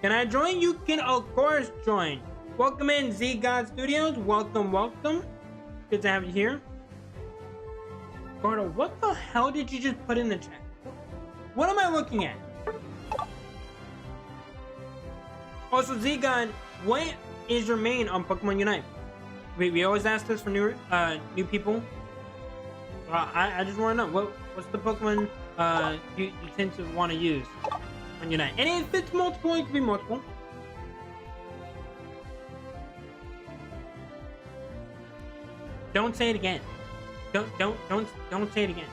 Can I join? You can, of course, join. Welcome in, Z God Studios. Welcome, welcome. Good to have you here. Gordo, what the hell did you just put in the chat? What am I looking at? Also, Z God, what is your main on Pokemon Unite? We always ask this for new people. I just want to know what's the Pokemon you tend to want to use on Unite. And if it's multiple, it could be multiple. Don't say it again. Don't say it again.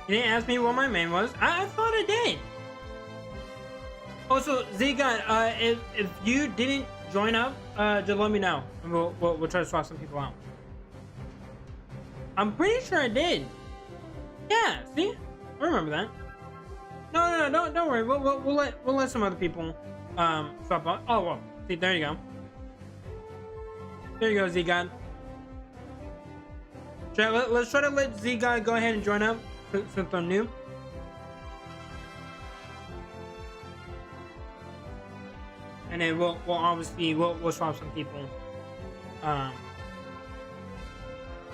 You didn't ask me what my main was. I thought I did. Also, Z-God, if you didn't join up, just let me know, and we'll try to swap some people out. I'm pretty sure I did. Yeah, see, I remember that. No, don't worry. We'll let some other people swap out. Oh well, see, there you go. There you go, Z-God. Let's try to let Z-God go ahead and join up since I'm new. And then we'll obviously we'll swap some people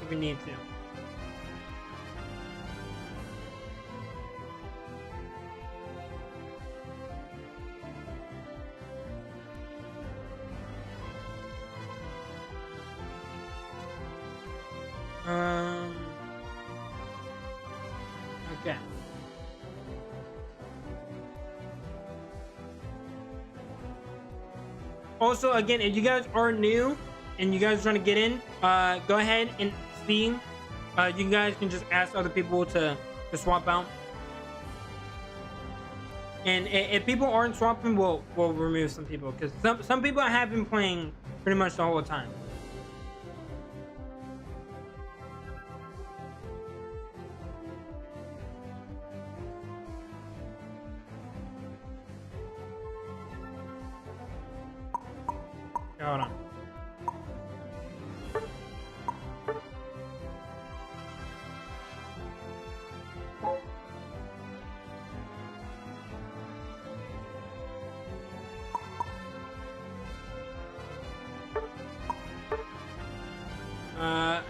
if we need to. Okay. Also, again, if you guys are new and you guys are trying to get in, go ahead and see. You guys can just ask other people to swap out. And if people aren't swapping, we'll remove some people, because some people have been playing pretty much the whole time. Hold on.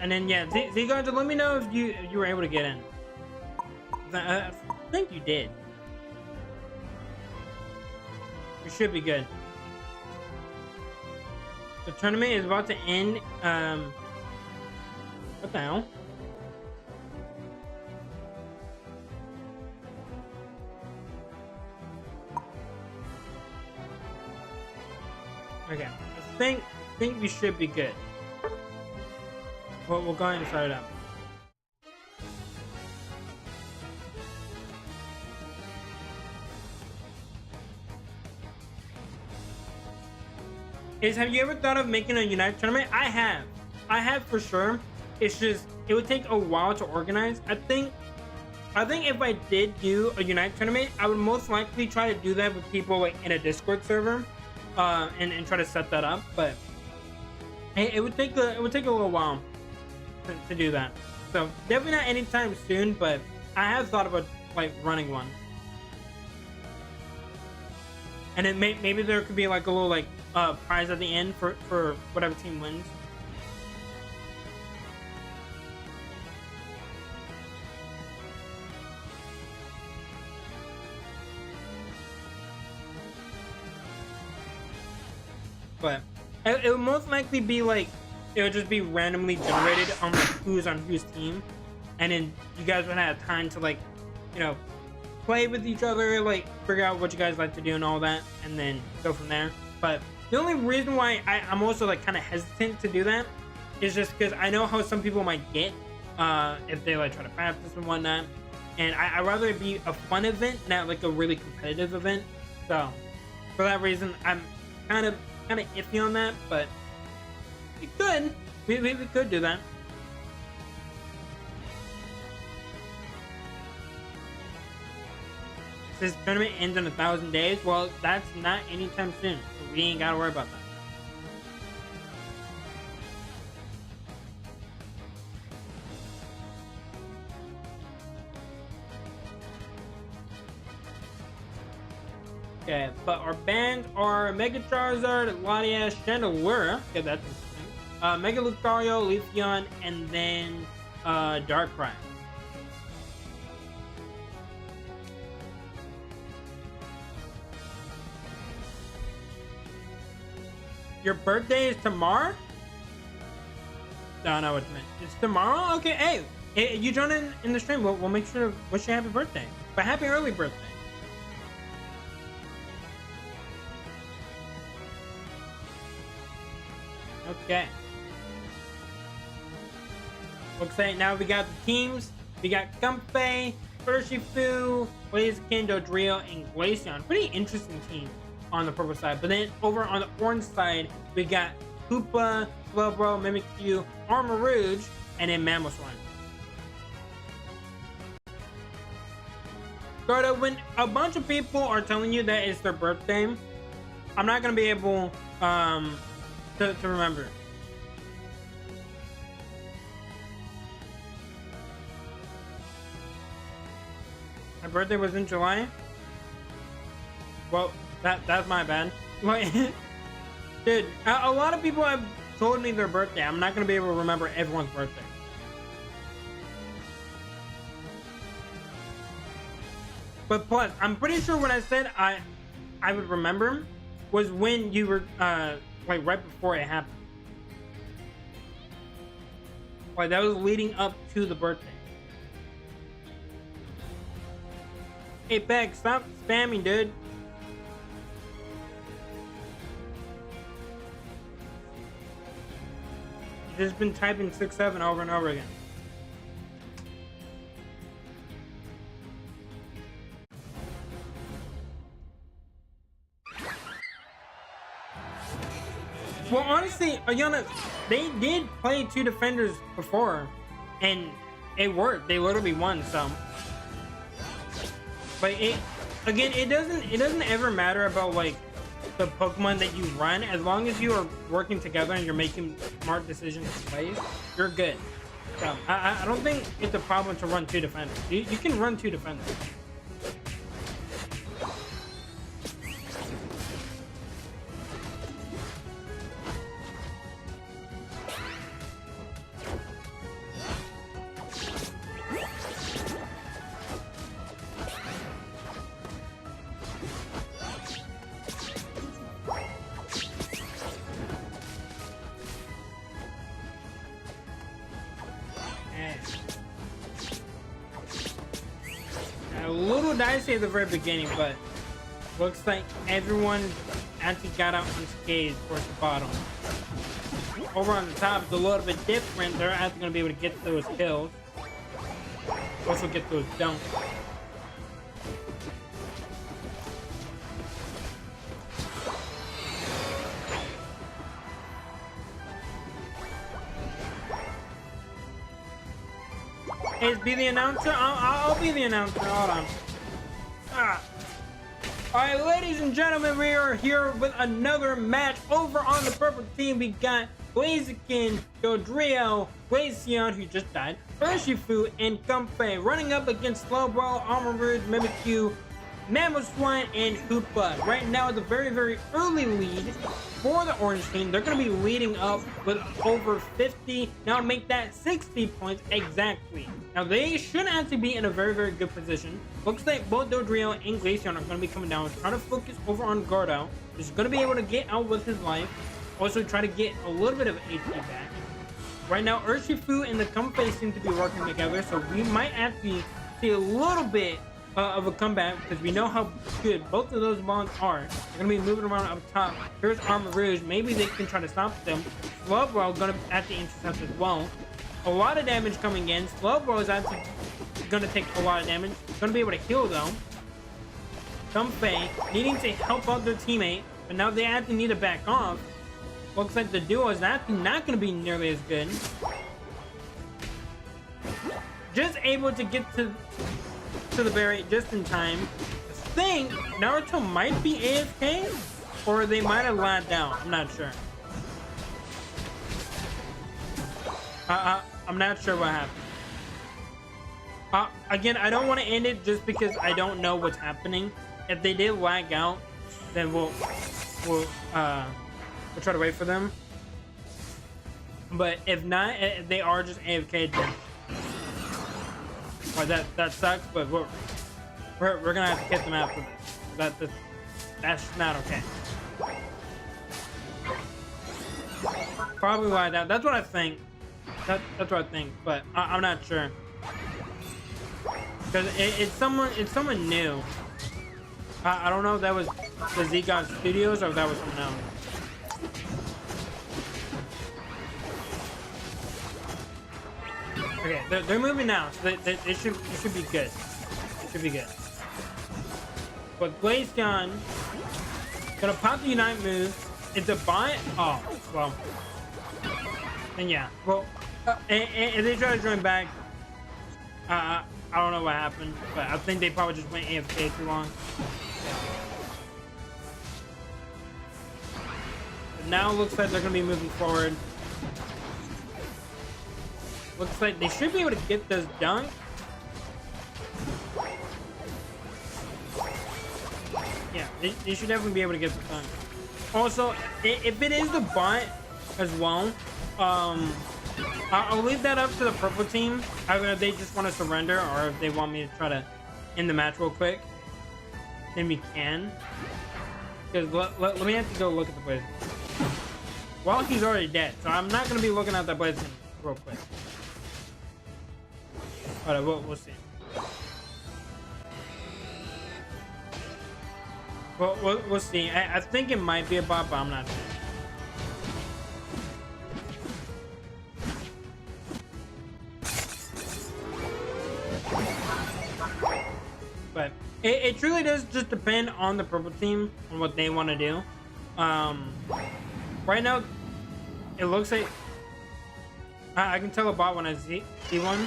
And then yeah, Z-Guards, let me know if you were able to get in. I think you did. You should be good. The tournament is about to end. What the hell? Okay, I think we should be good. Well, we'll go ahead and start it up. Have you ever thought of making a Unite tournament? I have for sure. It's just, it would take a while to organize. I think if I did do a Unite tournament, I would most likely try to do that with people like in a Discord server, and try to set that up. But it would take a little while to do that. So definitely not anytime soon, but I have thought about like running one. And then maybe there could be like a little like prize at the end for whatever team wins. But it would most likely be like, it would just be randomly generated on like who's on whose team, and then you guys would have time to like, you know, play with each other, like figure out what you guys like to do and all that, and then go from there. But the only reason why I'm also like kind of hesitant to do that is just because I know how some people might get if they like try to practice and whatnot. And I'd rather it be a fun event, not like a really competitive event. So for that reason, I'm kind of iffy on that, but we could. We could do that. This tournament ends in 1,000 days. Well, that's not anytime soon, so we ain't gotta worry about that. Okay, but our bands are Mega Charizard, Latias, Chandelure. Okay, that's interesting. Mega Lucario, Leafeon, and then Darkrai. Your birthday is tomorrow? No, what you meant. It's tomorrow? Okay, hey, you join in the stream. We'll make sure to wish you happy birthday. But happy early birthday. Okay. Looks like now we got the teams. We got Comfey, Urshifu, Blaziken, Dodrio, and Glaceon. Pretty interesting team on the purple side. But then over on the orange side, we got Hoopa, Slowbro, Mimikyu, Armarouge, and then Mamoswine. Gordo, when a bunch of people are telling you that it's their birthday, I'm not gonna be able to remember. My birthday was in July? Well, that's my bad. Like, dude, a lot of people have told me their birthday. I'm not gonna be able to remember everyone's birthday. But plus, I'm pretty sure when I said I would remember was when you were like right before it happened. Like that was leading up to the birthday. Hey Beck, stop spamming, dude. You've just been typing 6-7 over and over again. Well, honestly, Ayana, they did play two defenders before, and it worked. They literally won. So, but it doesn't ever matter about like the Pokemon that you run. As long as you are working together and you're making smart decisions in plays, you're good. So I don't think it's a problem to run two defenders. You can run two defenders. A little dicey at the very beginning, but looks like everyone actually got out unscathed towards the bottom. Over on the top, it's a little bit different. They're actually going to be able to get those kills. Also get those dunks. Hey, be the announcer? I'll be the announcer. Hold on. Alright, ladies and gentlemen, we are here with another match over on the purple team. We got Blaziken, Dodrio, Glaceon, who just died, Urshifu, and Comfey running up against Slowbro, Armarouge, Mimikyu, Mamoswine, and Hoopa. Right now, it's a very, very early lead for the orange team. They're going to be leading up with over 50. Now, make that 60 points exactly. Now, they should actually be in a very, very good position. Looks like both Dodrio and Glaceon are going to be coming down, trying to focus over on Gordo, who's going to be able to get out with his life. Also, try to get a little bit of HP back. Right now, Urshifu and the Comfey seem to be working together, so we might actually see a little bit of a comeback, because we know how good both of those bonds are. They're going to be moving around up top. Here's Armarouge. Maybe they can try to stop them. Slowbro going to actually intercept as well. a lot of damage coming in. Slowbro is actually gonna take a lot of damage. Gonna be able to heal though. Some Faye needing to help out their teammate, but now they actually need to back off. Looks like the duo is actually not gonna be nearly as good. Just able to get to the berry just in time. I think Naruto might be AFK, or they might have lagged out. I'm not sure. I'm not sure what happened. Again, I don't want to end it just because I don't know what's happening. If they did lag out, then we'll try to wait for them. But if not, if they are just AFK, then well, that sucks. But we're gonna have to kick them out for this. That's not okay. Probably like that. That's what I think. That's what I think, but I'm not sure because it's someone new. I don't know if that was the Zgon Studios or if that was someone else. Okay, they're moving now, so it should be good. It should be good. But Glaceon gonna pop the Unite move. It's a bot. Oh well. And yeah, well, if they try to join back, I don't know what happened, but I think they probably just went AFK too long. But now it looks like they're gonna be moving forward. Looks like they should be able to get this dunk. Yeah, they should definitely be able to get the dunk. Also, if it is the bot as well, I'll leave that up to the purple team. Either if they just want to surrender or if they want me to try to end the match real quick, then we can. Because let me have to go look at the blade. Well, he's already dead, so I'm not going to be looking at that blade real quick. But we'll see. Well, we'll see. I think it might be a bot, but I'm not sure. But it truly does just depend on the purple team on what they want to do. Right now, it looks like I can tell a bot when I see one.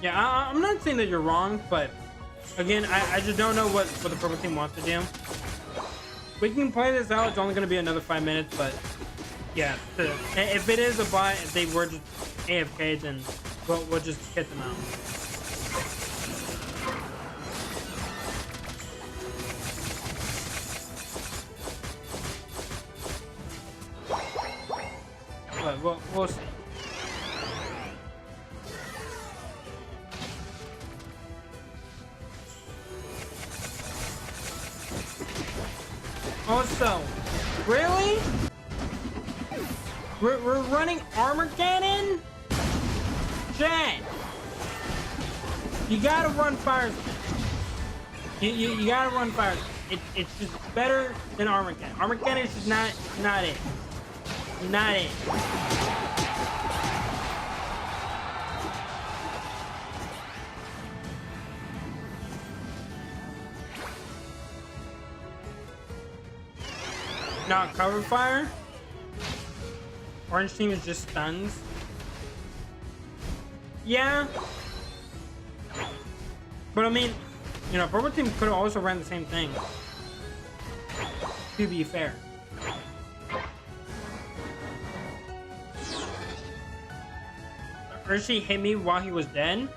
Yeah, I'm not saying that you're wrong, but again, I just don't know what the purple team wants to do. We can play this out. It's only going to be another 5 minutes, but yeah, if it is a bot, if they were just AFK, then we'll just hit them out. But we'll see. Also, really? We're running armor cannon? Chat. You gotta run fire. You gotta run fire. It's just better than armor cannon. Armor cannon is just not it. Not it. Not cover fire. Orange team is just stuns. Yeah. But I mean, you know, purple team could have also ran the same thing. To be fair. Urshi hit me while he was dead.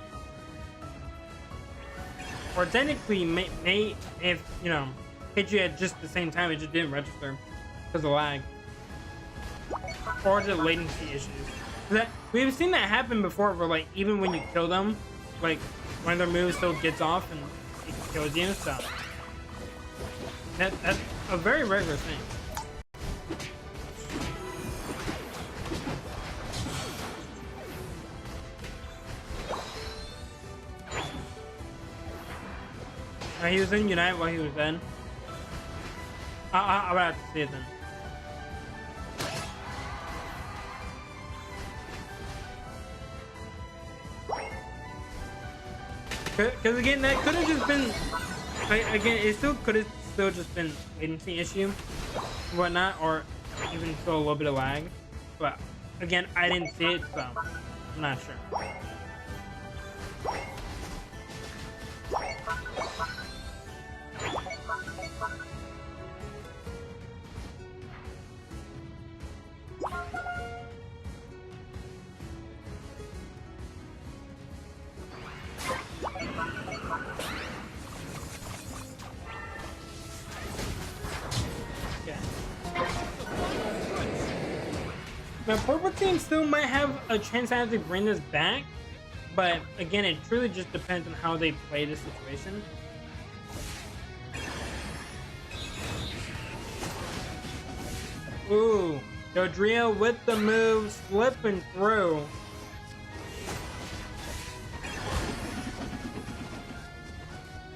Or technically may if you know hit you at just the same time, it just didn't register because of lag. Or the latency issues. We've seen that happen before where like even when you kill them, like one of their moves still gets off and it kills you and stuff. That's a very regular thing. He was in Unite while he was dead. I would have to see it then. Because again, that could have just been, again, it still could have still just been latency issue, whatnot, or even still a little bit of lag. But again, I didn't see it, so I'm not sure. Now, purple team still might have a chance to actually bring this back, but again, it truly just depends on how they play the situation. Ooh, Dodrio with the move, slipping through.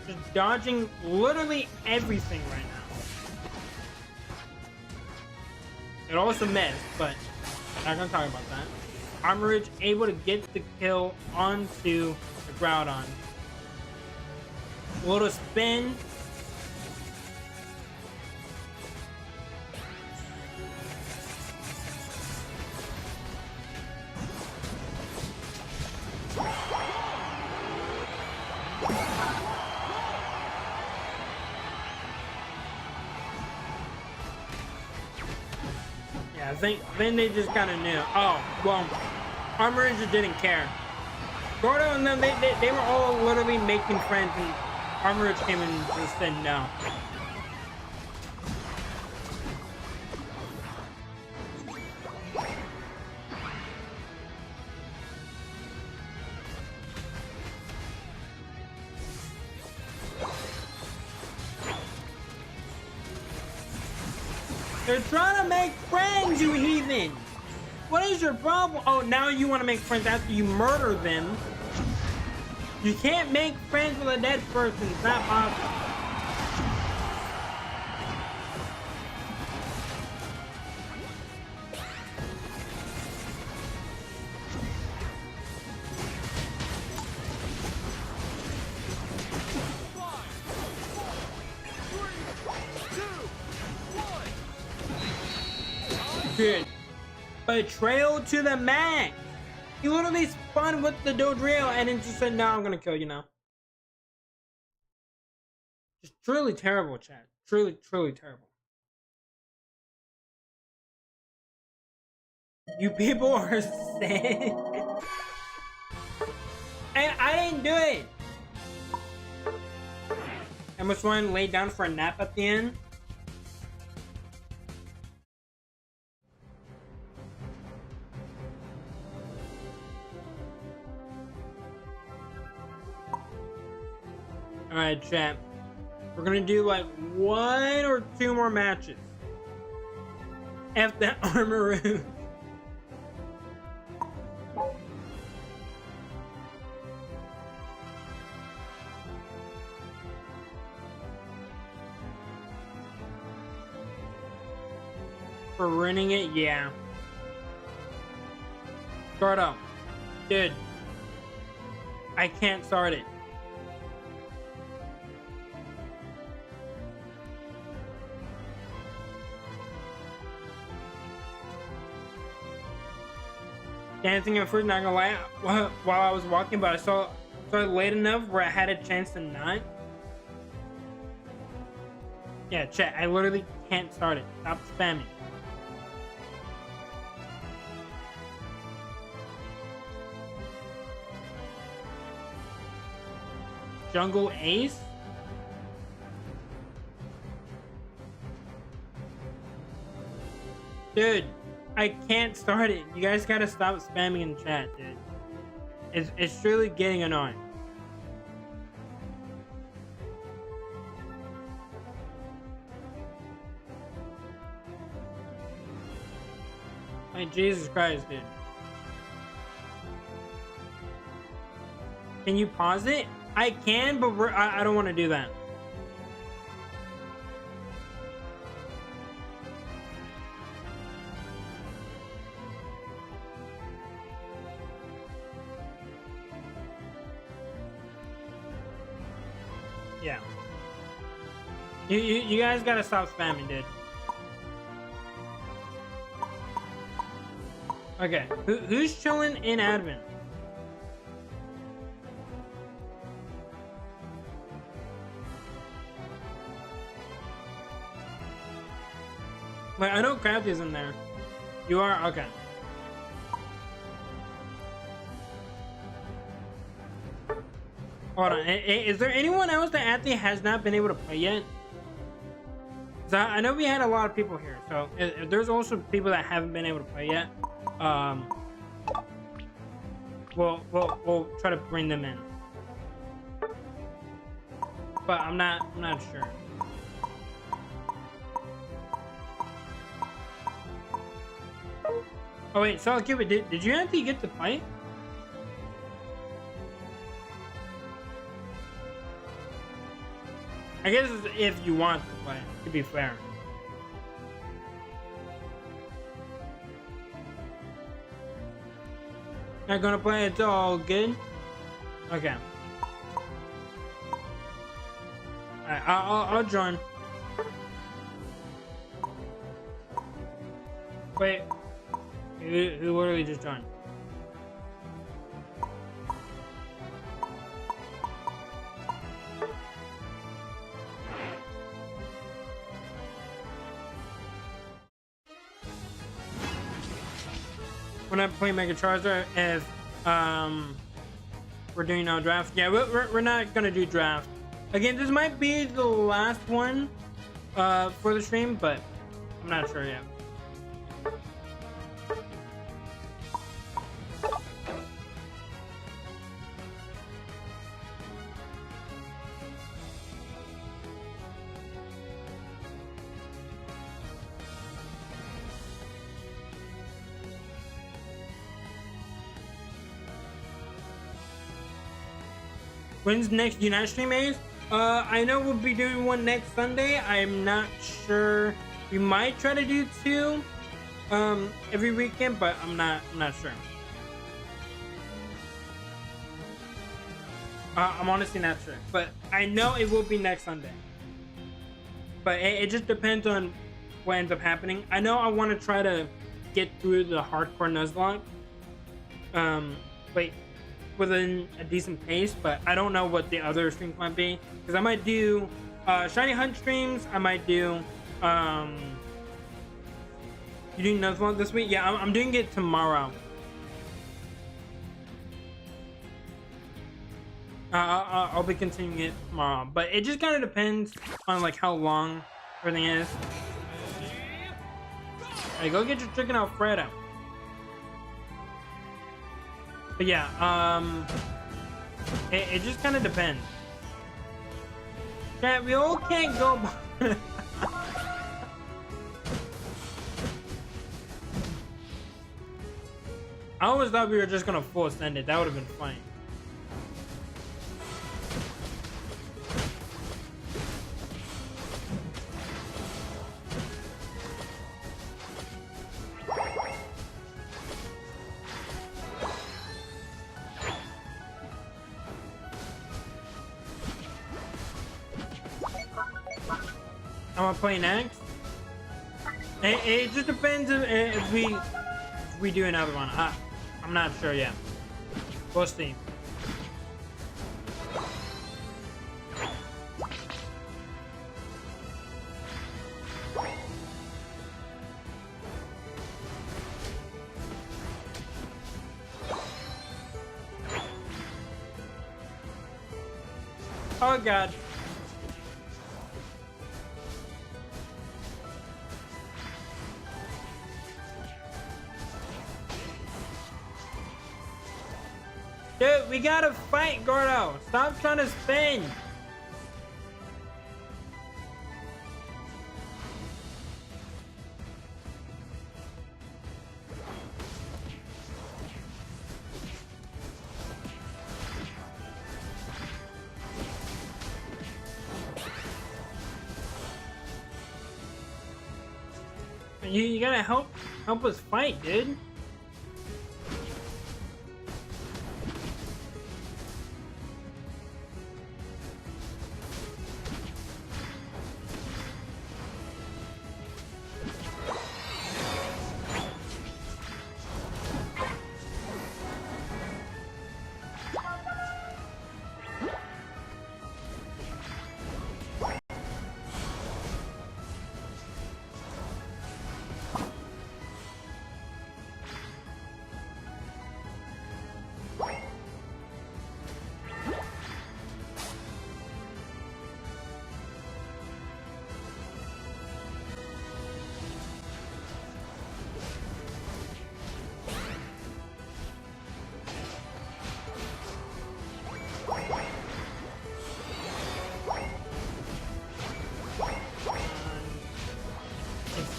Just dodging literally everything right now. It also missed, but not gonna talk about that. Armorage able to get the kill onto the Groudon. Little spin. Then they just kind of knew. Oh, well, Armorage just didn't care. Gordo and them, they were all literally making friends, and Armorage came and just said no. They're trying to make friends, you heathen! What is your problem? Oh, now you want to make friends after you murder them? You can't make friends with a dead person. It's not possible. Dude, betrayal to the max. He literally spun with the Dodrio and then just said, "No, I'm gonna kill you now." Just truly terrible, chat. Truly, truly terrible. You people are sick. And I didn't do it. I must want to lay down for a nap at the end. Alright, chat. We're gonna do like 1 or 2 more matches. F that Armorage. For ruining it, yeah. Gordo. Dude. I can't start it. Dancing at first, not gonna lie, while I was walking, but I saw it late enough where I had a chance to not. Yeah, chat, I literally can't start it. Stop spamming. Jungle Ace? Dude, I can't start it. You guys gotta stop spamming in chat, dude. It's really getting annoying. Like, Jesus Christ, dude. Can you pause it? I can, but I don't want to do that. Yeah. You guys gotta stop spamming, dude. Okay, who's chilling in admin? Wait, I know Crafty's in there. You are? Okay. Hold on. Is there anyone else that Anthony has not been able to play yet? I know we had a lot of people here, so if there's also people that haven't been able to play yet, we'll try to bring them in. But I'm not sure. Oh wait, so Cupid, did you actually get to play? I guess it's if you want to play, to be fair. Not gonna play, it's all good? Okay. Alright, I'll join. Wait. Who literally just joined? We're not playing Mega Charizard if we're doing no draft. Yeah, we're not gonna do draft. Again, this might be the last one for the stream, but I'm not sure yet. When's next United Stream A's? I know we'll be doing one next Sunday. I'm not sure. We might try to do two every weekend, but I'm not sure. I'm honestly not sure, but I know it will be next Sunday. But it just depends on what ends up happening. I know I want to try to get through the hardcore Nuzlocke. Wait. Within a decent pace, but I don't know what the other streams might be, because I might do shiny hunt streams. I might do you doing Nuzlocke this week? Yeah, I'm doing it tomorrow. I'll be continuing it tomorrow, but it just kind of depends on like how long everything is. Hey, go get your chicken Alfredo. But yeah, it just kind of depends. Yeah, we all can't go. I always thought we were just gonna full send it. That would have been funny. I'm gonna play next. It just depends if we do another one. I'm not sure yet. We'll see. Oh God. Dude, we gotta fight, Gordo. Stop trying to spin. You gotta help us fight, dude.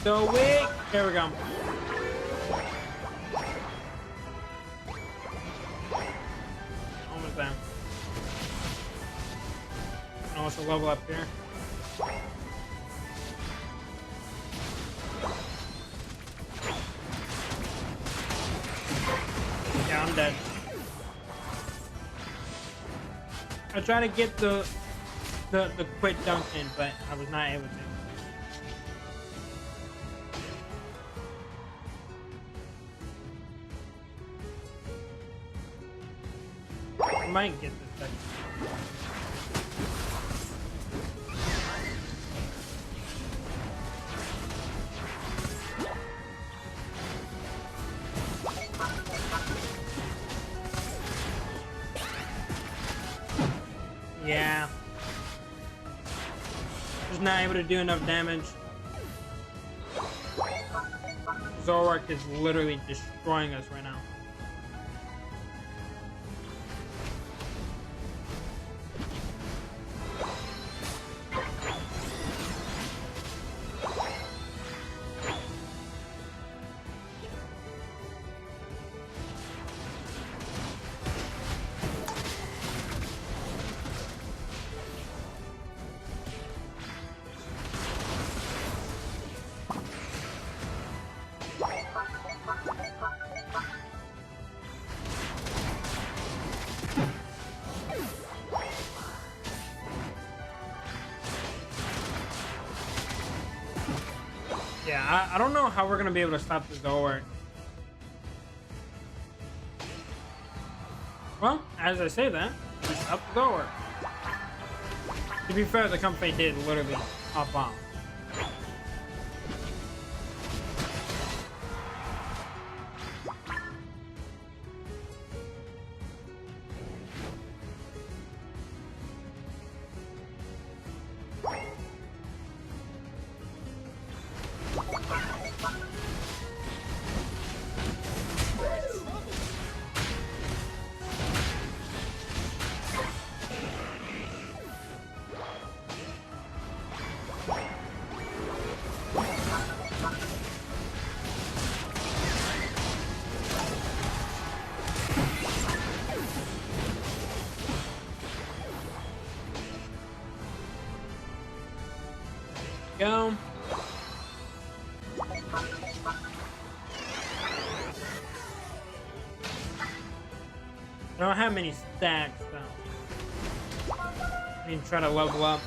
so weak. There we go. Almost there. And also level up here. Yeah, I'm dead. I tried to get the quick dunk in, but I was not able to. I might get this second. Yeah. Just not able to do enough damage. Zoroark is literally destroying us right now. Yeah, I don't know how we're gonna be able to stop the Zoroark. Well, as I say that, we stopped the Zoroark. To be fair, the Comfey did literally hop off. Go. I don't have many stacks though. I need to try to level up.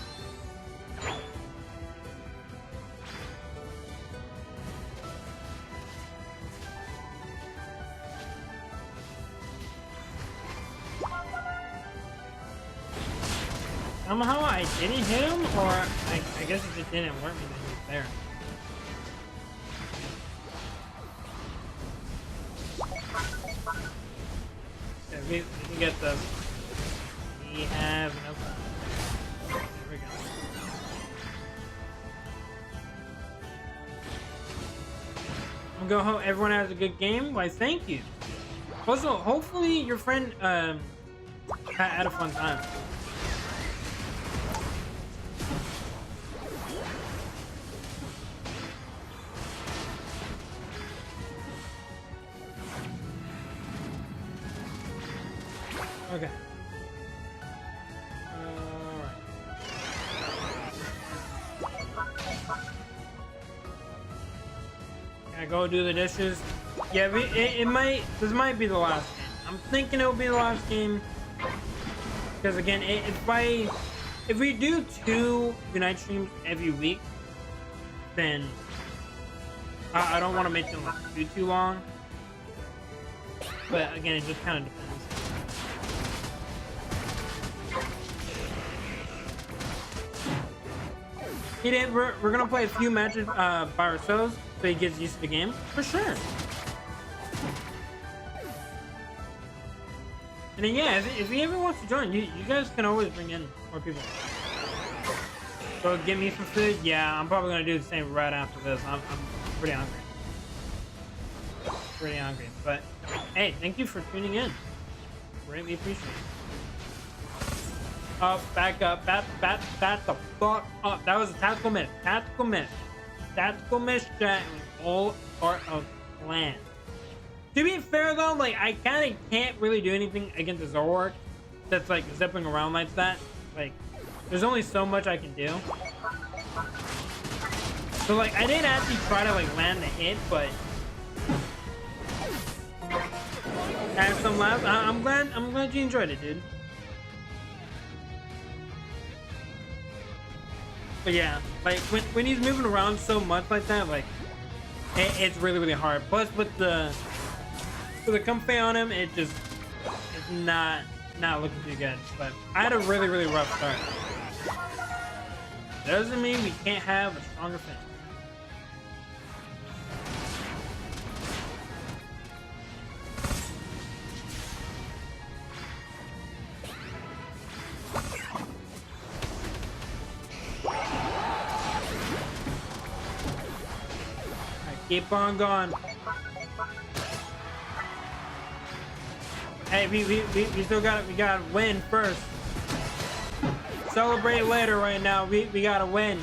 Somehow I didn't hit him, or I guess it just didn't work because he was there. Okay, we can get this. We have enough. There we go. I'm gonna hope everyone has a good game. Why, thank you. Also, hopefully your friend had a fun time. Okay. Alright. Can I go do the dishes? Yeah, this might be the last game. I'm thinking it'll be the last game. Because again, if we do 2 Unite streams every week, then I don't want to make them like too long. But again, it just kind of depends. We're gonna play a few matches by ourselves so he gets used to the game for sure. And then yeah, if he ever wants to join, you guys can always bring in more people. So get me some food. Yeah, I'm probably gonna do the same right after this. I'm pretty hungry. Pretty hungry. But hey, thank you for tuning in. Greatly appreciate it. Up, back up, bat the fuck up. That was a tactical miss. Tactical miss. tactical mesh chat. It was all part of the plan. To be fair though, like I kind of can't really do anything against the Zoroark that's like zipping around like that. Like, there's only so much I can do. So like, I did actually try to like land the hit, but I have some laughs. I'm glad you enjoyed it, dude. But yeah, like when he's moving around so much like that, like it's really hard. Plus with the Comfey on him, it's not looking too good. But I had a really rough start. Doesn't mean we can't have a stronger finish. Keep on going. Hey, we still got we gotta win first. Celebrate later. Right now, we gotta win.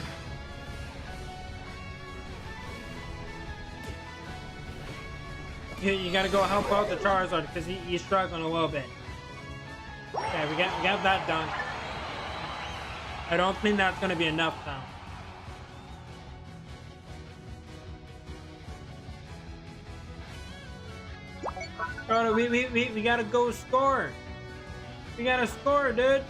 You gotta go help out the Charizard because he's struggling a little bit. Okay, we got that done. I don't think that's gonna be enough now. Oh, we gotta go score. We gotta score, dude.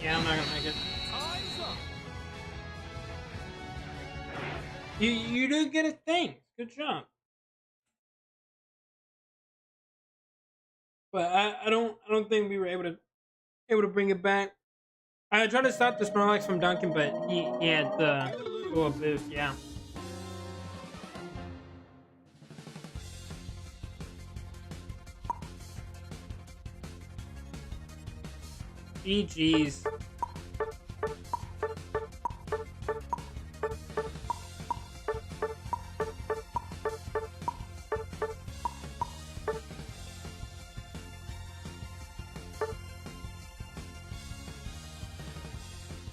Yeah, I'm not gonna make it. You do get a thing. Good job. But I don't think we were able to bring it back. I tried to stop the Snorlax from dunking, but he had the little boost. Yeah. GG's.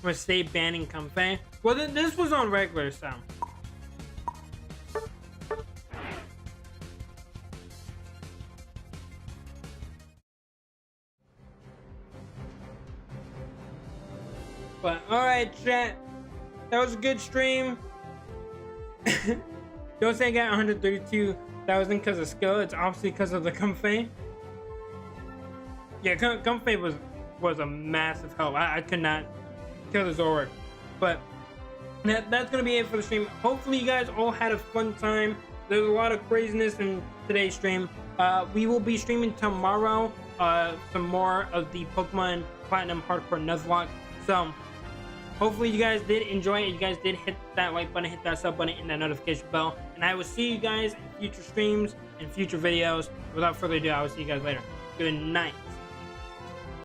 We're stay banning Comfey. Well, this was on regular, so. But alright, chat. That was a good stream. Don't say I got 132,000 because of skill. It's obviously because of the Comfey. Yeah, Comfey was a massive help. I could not kill the Zoroark. But that's gonna be it for the stream. Hopefully you guys all had a fun time. There's a lot of craziness in today's stream. We will be streaming tomorrow some more of the Pokemon Platinum Hardcore Nuzlocke. So hopefully you guys did enjoy it. You guys did hit that like button, hit that sub button, and that notification bell. And I will see you guys in future streams and future videos. Without further ado, I will see you guys later. Good night.